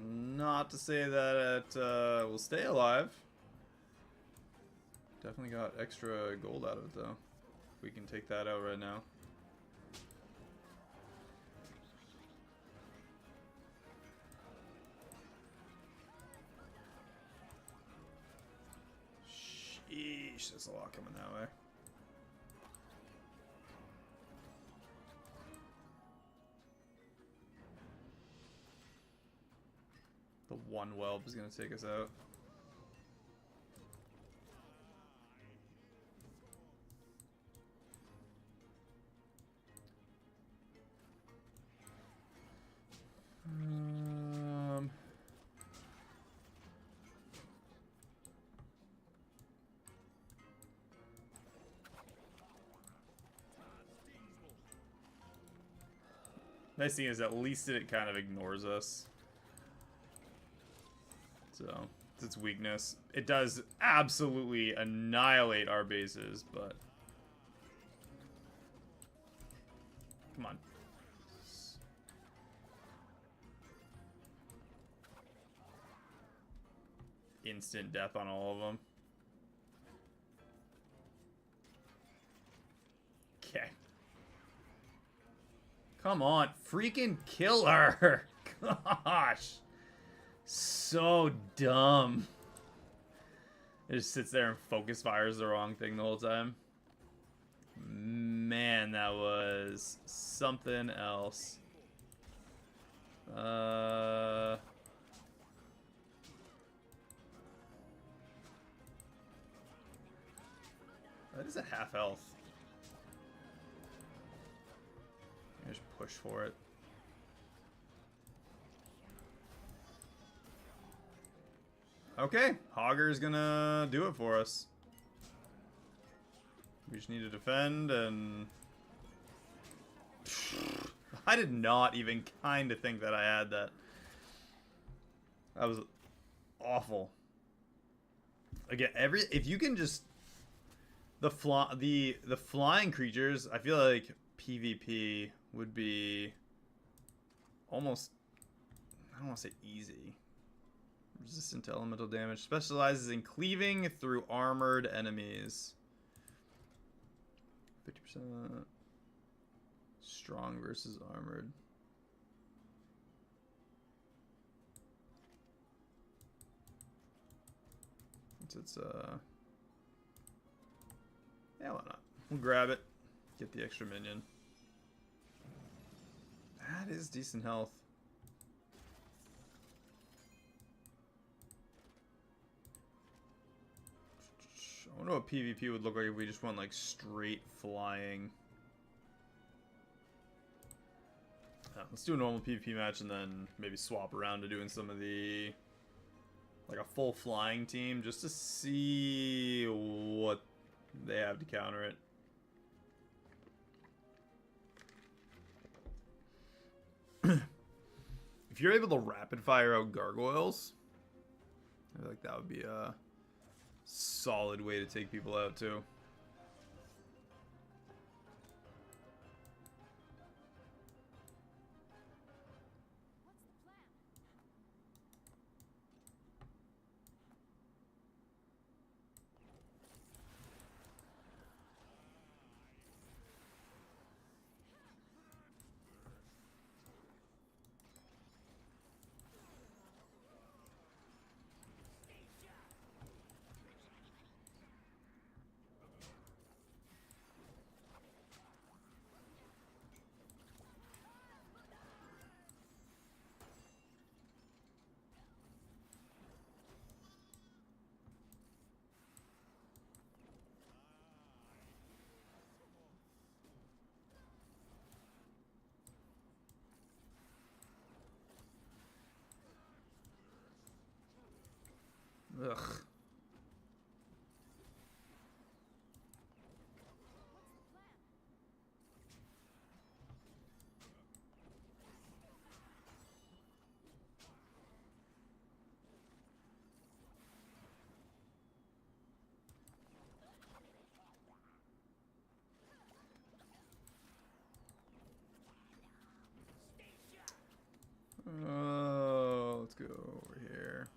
Not to say that it will stay alive. Definitely got extra gold out of it though. We can take that out right now. Sheesh, there's a lot coming that way. The one whelp is going to take us out. Nice thing is at least it kind of ignores us. So, it's its weakness. It does absolutely annihilate our bases, but Come on. Instant death on all of them. Okay. Come on. Freaking kill her. Gosh. So dumb. It just sits there and focus fires the wrong thing the whole time. Man, that was something else. That is a half health. Just push for it. Okay, Hogger's gonna do it for us. We just need to defend, and I did not even kind of think that I had that. That was awful. Again, if you can just the flying creatures, I feel like PvP would be almost, I don't want to say easy. Resistant to elemental damage. Specializes in cleaving through armored enemies. 50%. Strong versus armored. It's yeah, why not? We'll grab it. Get the extra minion. That is decent health. I wonder what PvP would look like if we just went like straight flying. Let's do a normal PvP match and then maybe swap around to doing some of the, like a full flying team, just to see what they have to counter it. If you're able to rapid fire out gargoyles, I feel like that would be a solid way to take people out too. Ugh. Oh, let's go over here.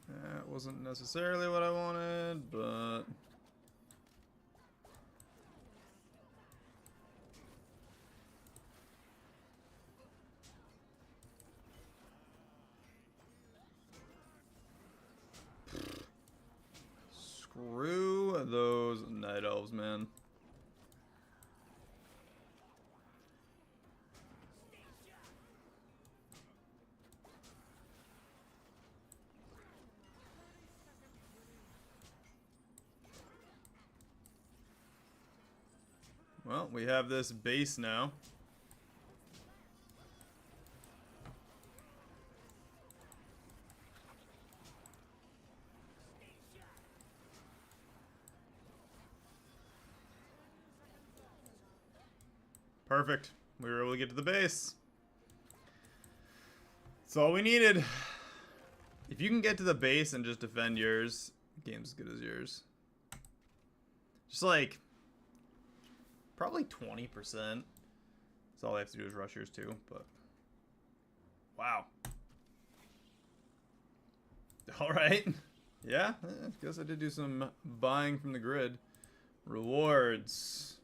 That wasn't necessarily what I wanted, but screw those night elves, man. Well, we have this base now. Perfect. We were able to get to the base. That's all we needed. If you can get to the base and just defend yours, the game's as good as yours. Just like probably 20%. That's all they have to do is rush yours too, but wow. Alright. Yeah, I guess I did do some buying from the grid. Rewards.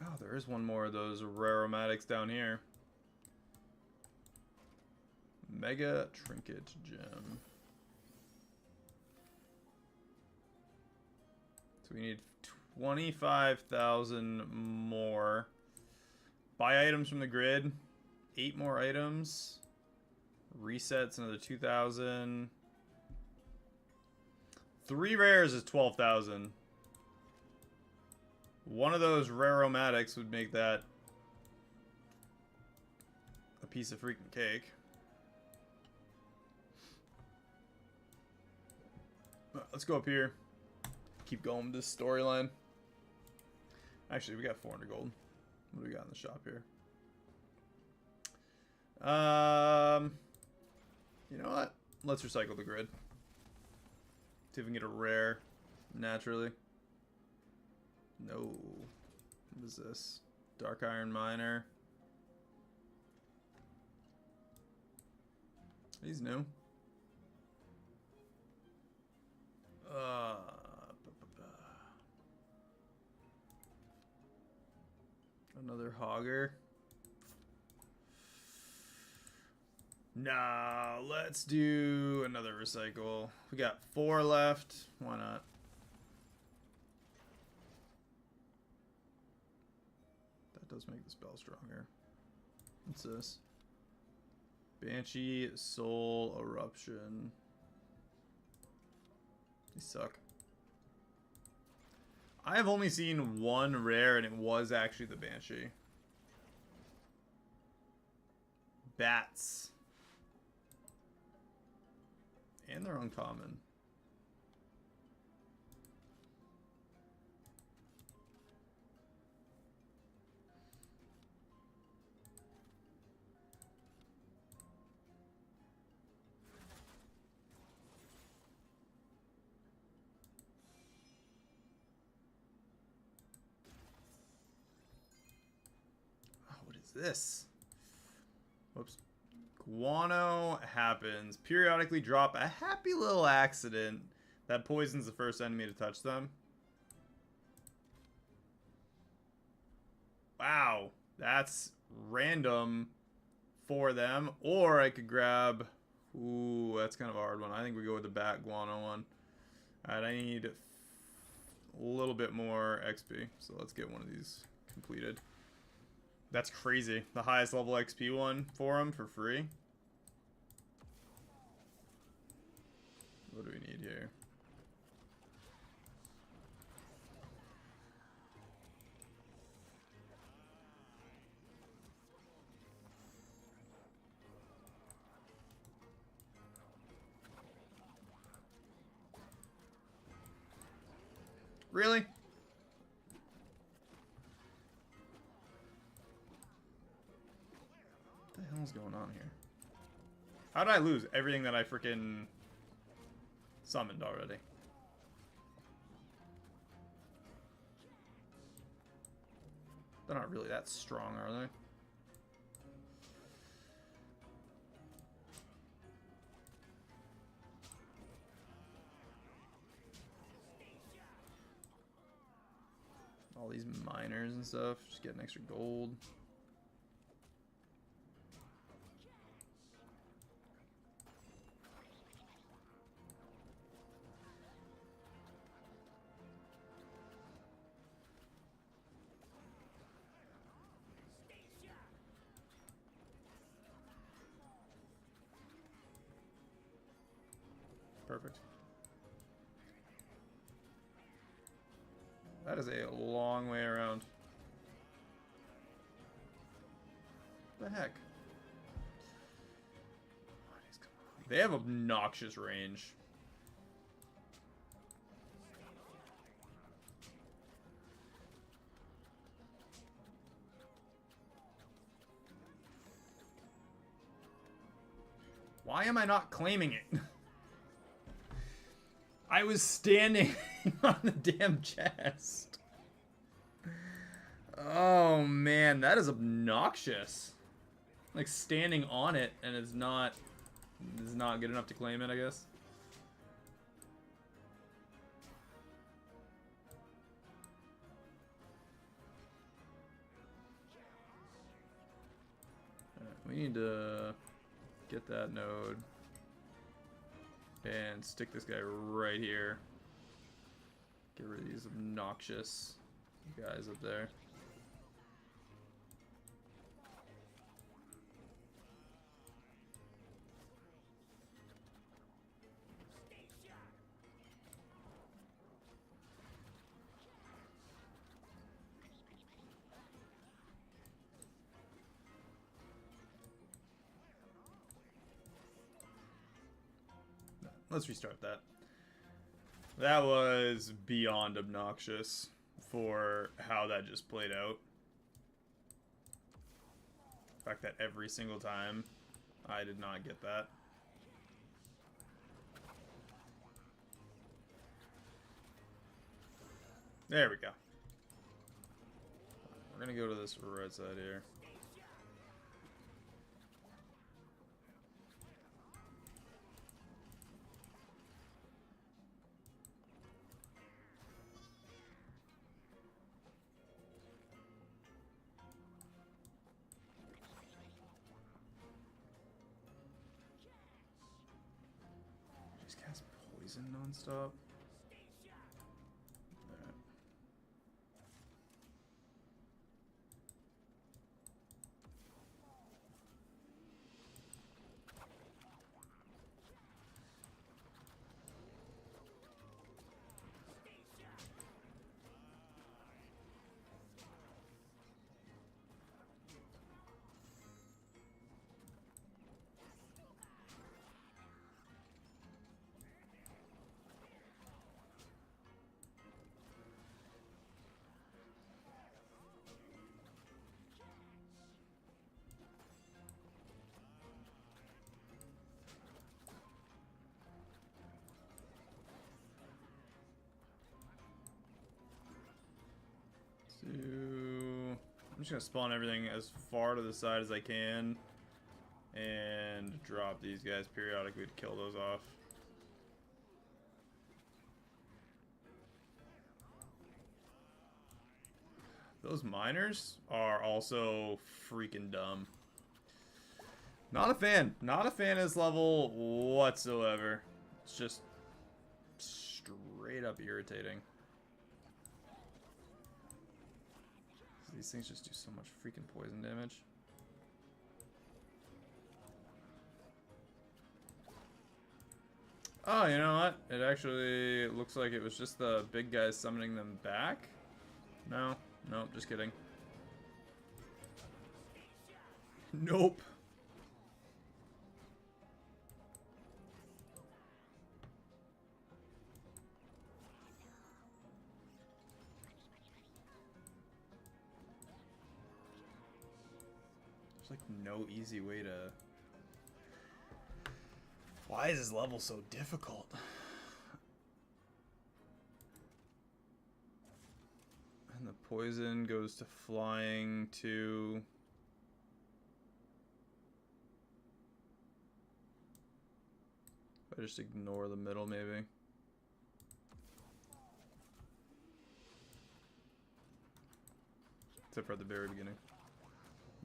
Oh, there is one more of those rare aromatics down here. Mega Trinket Gem. So we need 25,000 more. Buy items from the grid. 8 more items. Resets another 2,000. 3 rares is 12,000. One of those rare aromatics would make that a piece of freaking cake. Let's go up here. Keep going with this storyline. Actually, we got 400 gold. What do we got in the shop here? You know what? Let's recycle the grid. See if we can get a rare naturally. No. What is this? Dark Iron Miner. He's new. Another Hogger. Nah, let's do another recycle. We got 4 left. Why not? That does make the spell stronger. What's this? Banshee Soul Eruption. These suck. I have only seen one rare, and it was actually the Banshee. Bats. And they're uncommon. This? Whoops. Guano happens. Periodically drop a happy little accident that poisons the first enemy to touch them. Wow. That's random for them. Or I could grab... Ooh, that's kind of a hard one. I think we go with the Bat Guano one. Alright, I need a little bit more XP. So let's get one of these completed. That's crazy. The highest level XP one for him for free. What do we need here? Really? What the hell's going on here? How did I lose everything that I freaking summoned already? They're not really that strong, are they? All these miners and stuff, just getting extra gold. Perfect. That is a long way around. What the heck? They have obnoxious range. Why am I not claiming it? I was standing on the damn chest. Oh man, that is obnoxious. Like standing on it and it's not good enough to claim it, I guess. Alright, we need to get that node and stick this guy right here. Get rid of these obnoxious guys up there. Let's restart that. That was beyond obnoxious for how that just played out. The fact that every single time I did not get that. There we go. We're gonna go to this right side here. Just cast poison nonstop. I'm just gonna spawn everything as far to the side as I can and drop these guys periodically to kill those off. Those miners are also freaking dumb. Not a fan. Not a fan of this level whatsoever. It's just straight up irritating. These things just do so much freaking poison damage. Oh, you know what? It actually looks like it was just the big guys summoning them back. No, nope, just kidding. Nope. There's like no easy way to... Why is this level so difficult? And the poison goes to flying to... If I just ignore the middle, maybe. Except for at the very beginning.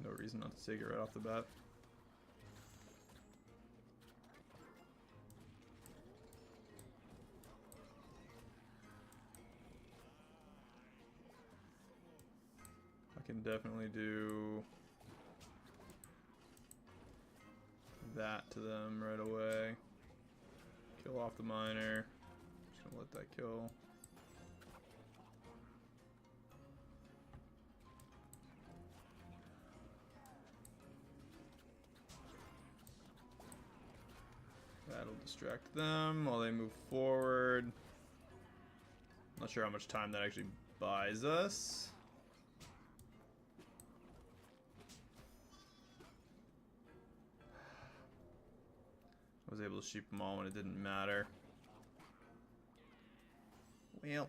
No reason not to take it right off the bat. I can definitely do that to them right away. Kill off the miner. Just gonna let that kill. That'll distract them while they move forward. Not sure how much time that actually buys us. I was able to shoot them all when it didn't matter. Well.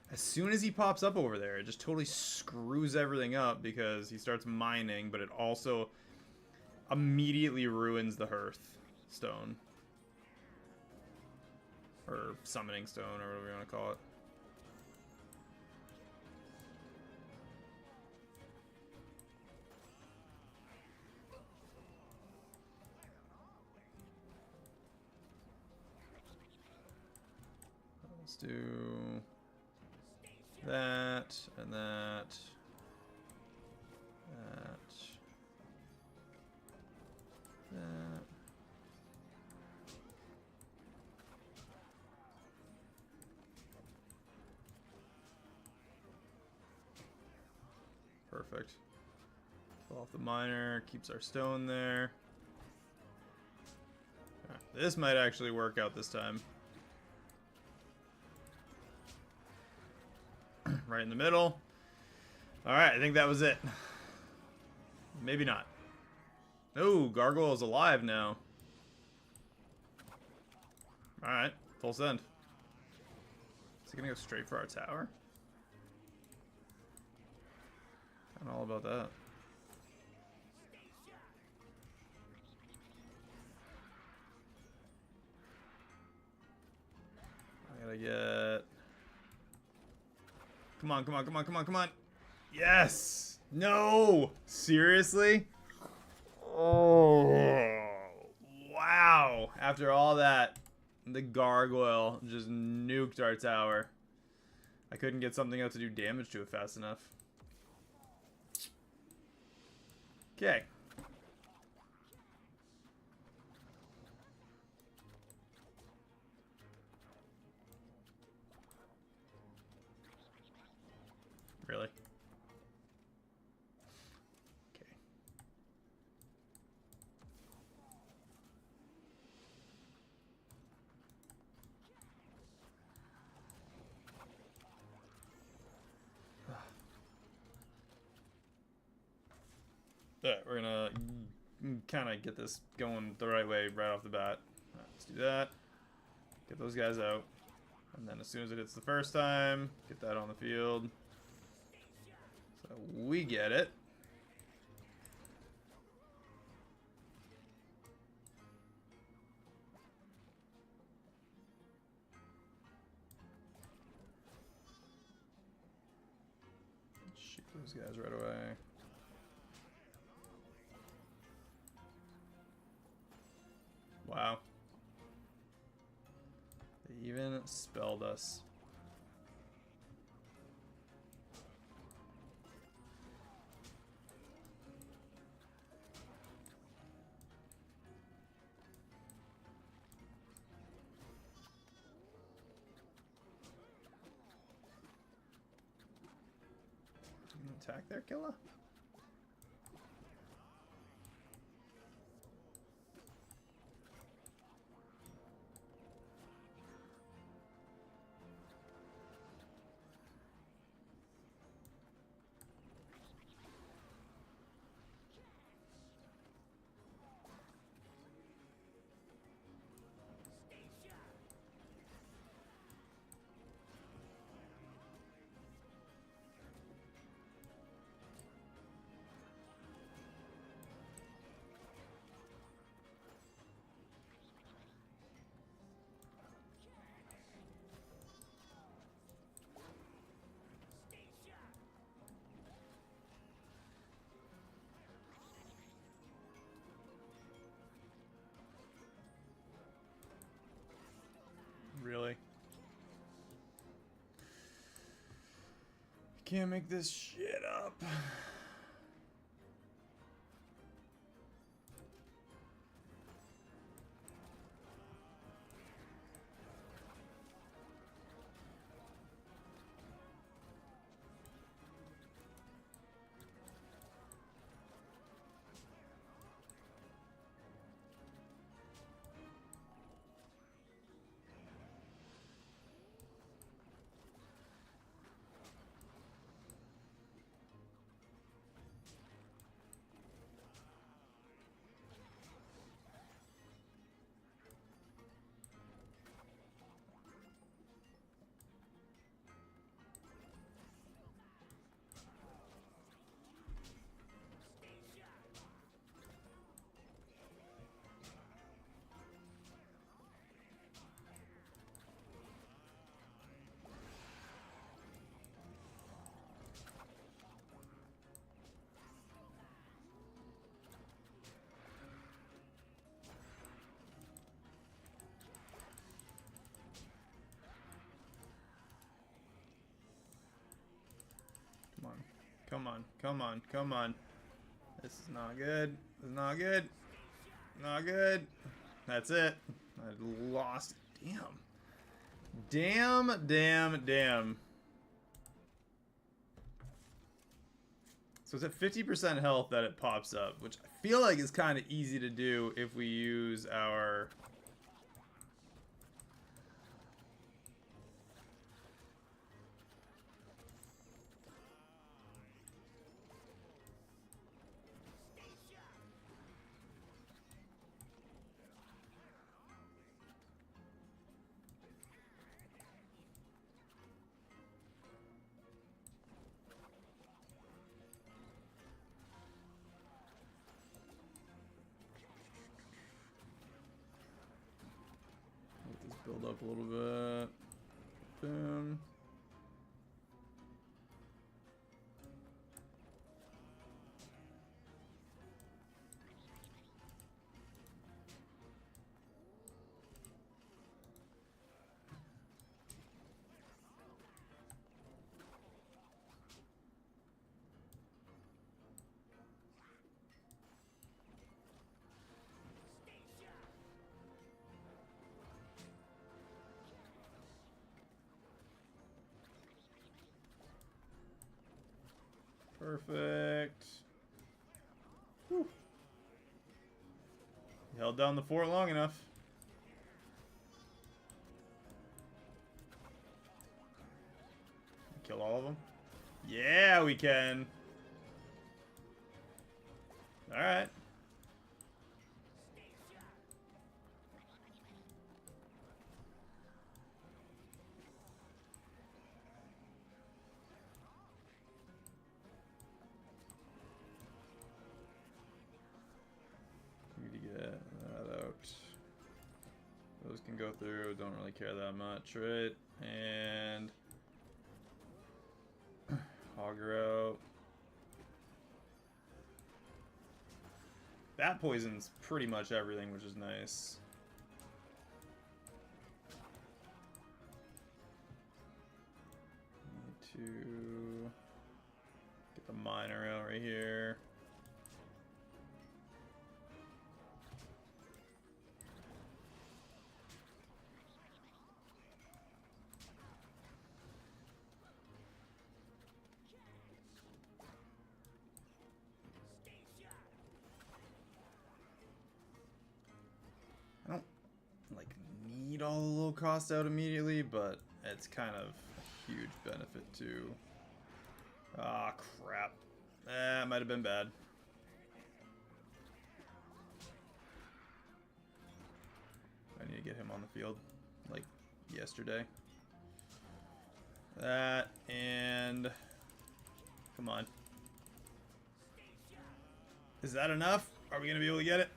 As soon as he pops up over there, it just totally screws everything up because he starts mining, but it also immediately ruins the hearth stone. Or summoning stone, or whatever you want to call it. Let's do that, and that, that, that. Perfect. Pull off the miner, keeps our stone there. Right, this might actually work out this time. Right in the middle. Alright, I think that was it. Maybe not. Oh, Gargoyle is alive now. Alright, full send. Is he gonna go straight for our tower? I'm all about that. I gotta get... Come on, come on, come on, come on, come on. Yes! No! Seriously? Oh, wow. After all that, the Gargoyle just nuked our tower. I couldn't get something else to do damage to it fast enough. Okay. Really? Okay. Alright, we're gonna kind of get this going the right way right off the bat. Alright, let's do that. Get those guys out. And then as soon as it hits the first time, get that on the field. So we get it. Shoot those guys right away. Wow. They even spelled us. Attack there, killer. Really? Can't make this shit up. Come on, come on, come on. This is not good. This is not good. Not good. That's it. I lost. Damn. Damn, damn, damn. So it's at 50% health that it pops up, which I feel like is kind of easy to do if we use our... Build up a little bit. Boom. Perfect. Whew. Held down the fort long enough. Kill all of them? Yeah, we can. Alright. Those can go through, don't really care that much, right? And Hogger out. That poisons pretty much everything, which is nice. Need to get the miner out right here. I don't like need all the low cost out immediately, but it's kind of a huge benefit too. Ah, crap. That might have been bad. I need to get him on the field like yesterday. That and come on. Is that enough? Are we gonna be able to get it?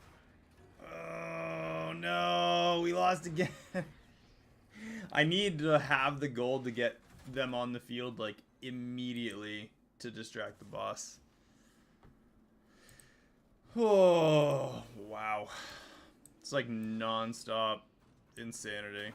Oh no, we lost again. I need to have the gold to get them on the field like immediately to distract the boss. Oh wow. It's like non-stop insanity.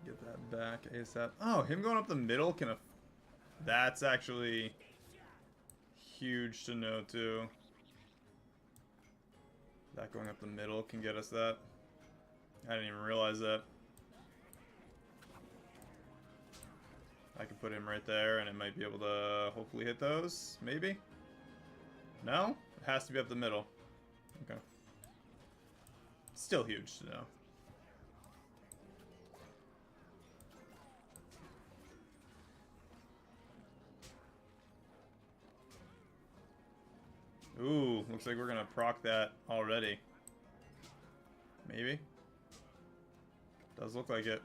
Get that back ASAP. Oh, him going up the middle can... That's actually huge to know, too. That going up the middle can get us that. I didn't even realize that. I can put him right there, and it might be able to hopefully hit those. Maybe? No? It has to be up the middle. Okay. Still huge to know. Ooh, looks like we're gonna proc that already. Maybe? Does look like it.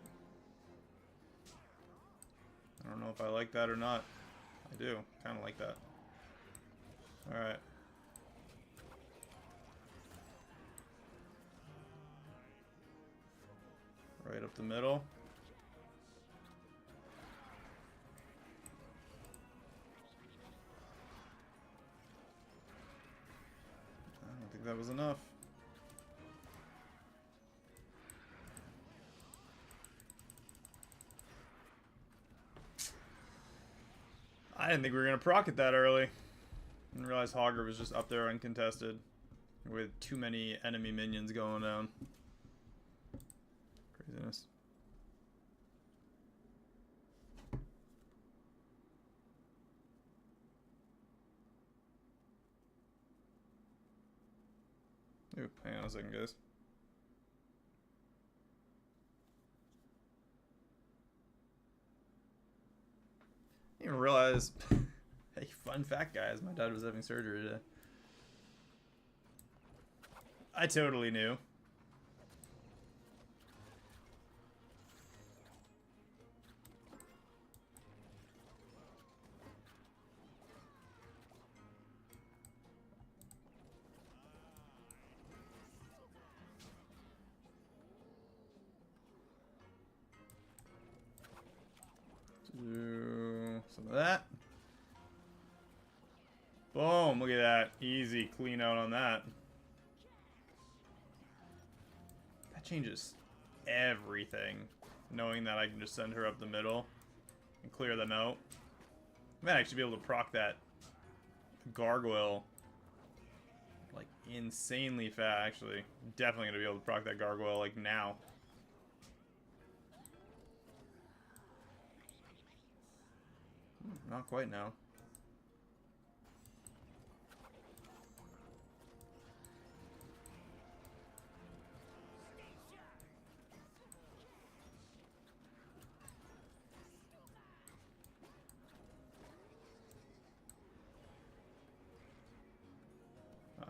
I don't know if I like that or not. I do. Kind of like that. Alright. Right up the middle. I don't think that was enough. I didn't think we were going to proc it that early. Didn't realize Hogger was just up there uncontested with too many enemy minions going down. Craziness. Ooh, hang on a second, guys. I didn't even realize. Hey, fun fact, guys. My dad was having surgery today. I totally knew. Do some of that. Boom, look at that. Easy clean out on that. That changes everything. Knowing that I can just send her up the middle and clear them out. I might actually be able to proc that gargoyle like insanely fast, actually. Definitely gonna be able to proc that gargoyle like now. Not quite now.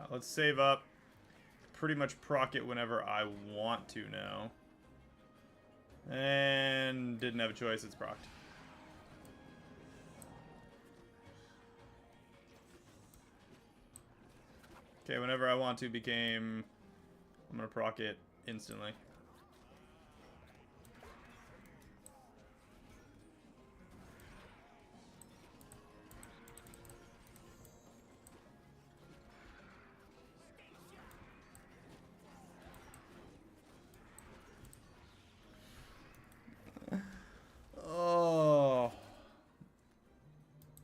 Let's save up. Pretty much proc it whenever I want to now. And didn't have a choice, it's procced. Okay, whenever I want to became... I'm gonna proc it instantly. Oh.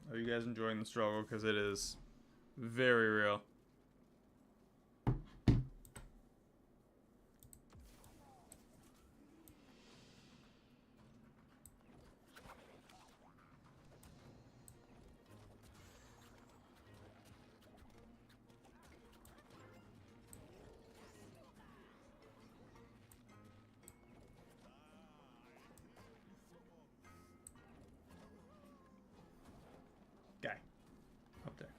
Are you guys enjoying the struggle? Because it is very real. Guy. Up there.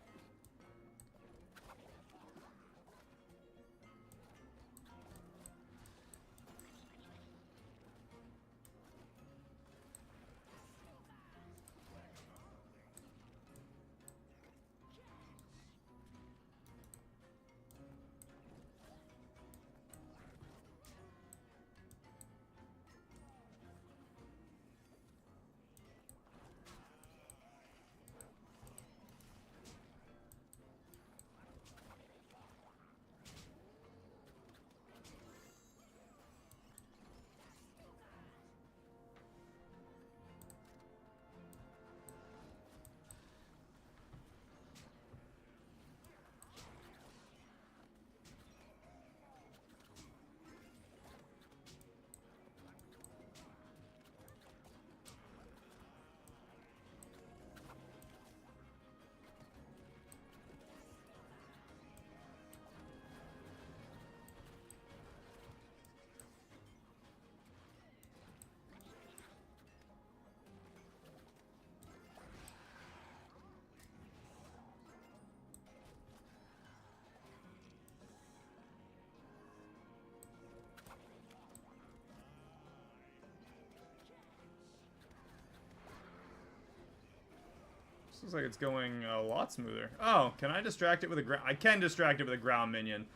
looks like it's going a lot smoother. Oh, can I distract it with a ground? I can distract it with a ground minion.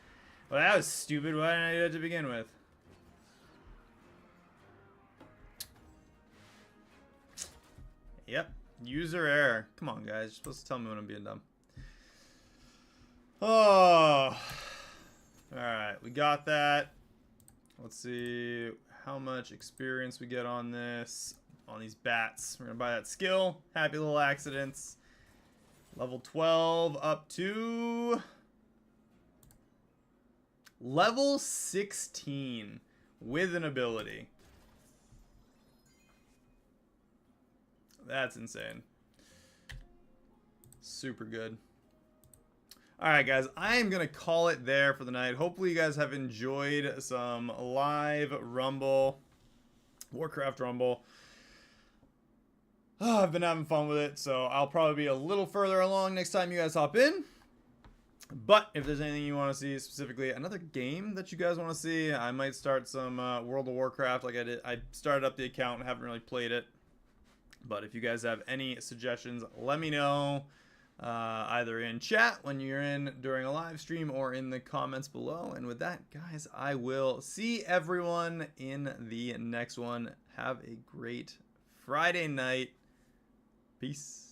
Well, that was stupid. Why didn't I do that to begin with? Yep. User error. Come on, guys. You're supposed to tell me when I'm being dumb. Oh. Alright, we got that. Let's see how much experience we get on this. On these bats. We're going to buy that skill. Happy little accidents. Level 12 up to level 16 with an ability. That's insane. Super good. Alright guys, I am going to call it there for the night. Hopefully you guys have enjoyed some live Rumble, Warcraft Rumble. Oh, I've been having fun with it, so I'll probably be a little further along next time you guys hop in. But if there's anything you want to see, specifically another game that you guys want to see, I might start some World of Warcraft like I did. I started up the account and haven't really played it. But if you guys have any suggestions, let me know. Either in chat when you're in during a live stream or in the comments below. And with that, guys, I will see everyone in the next one. Have a great Friday night. Peace.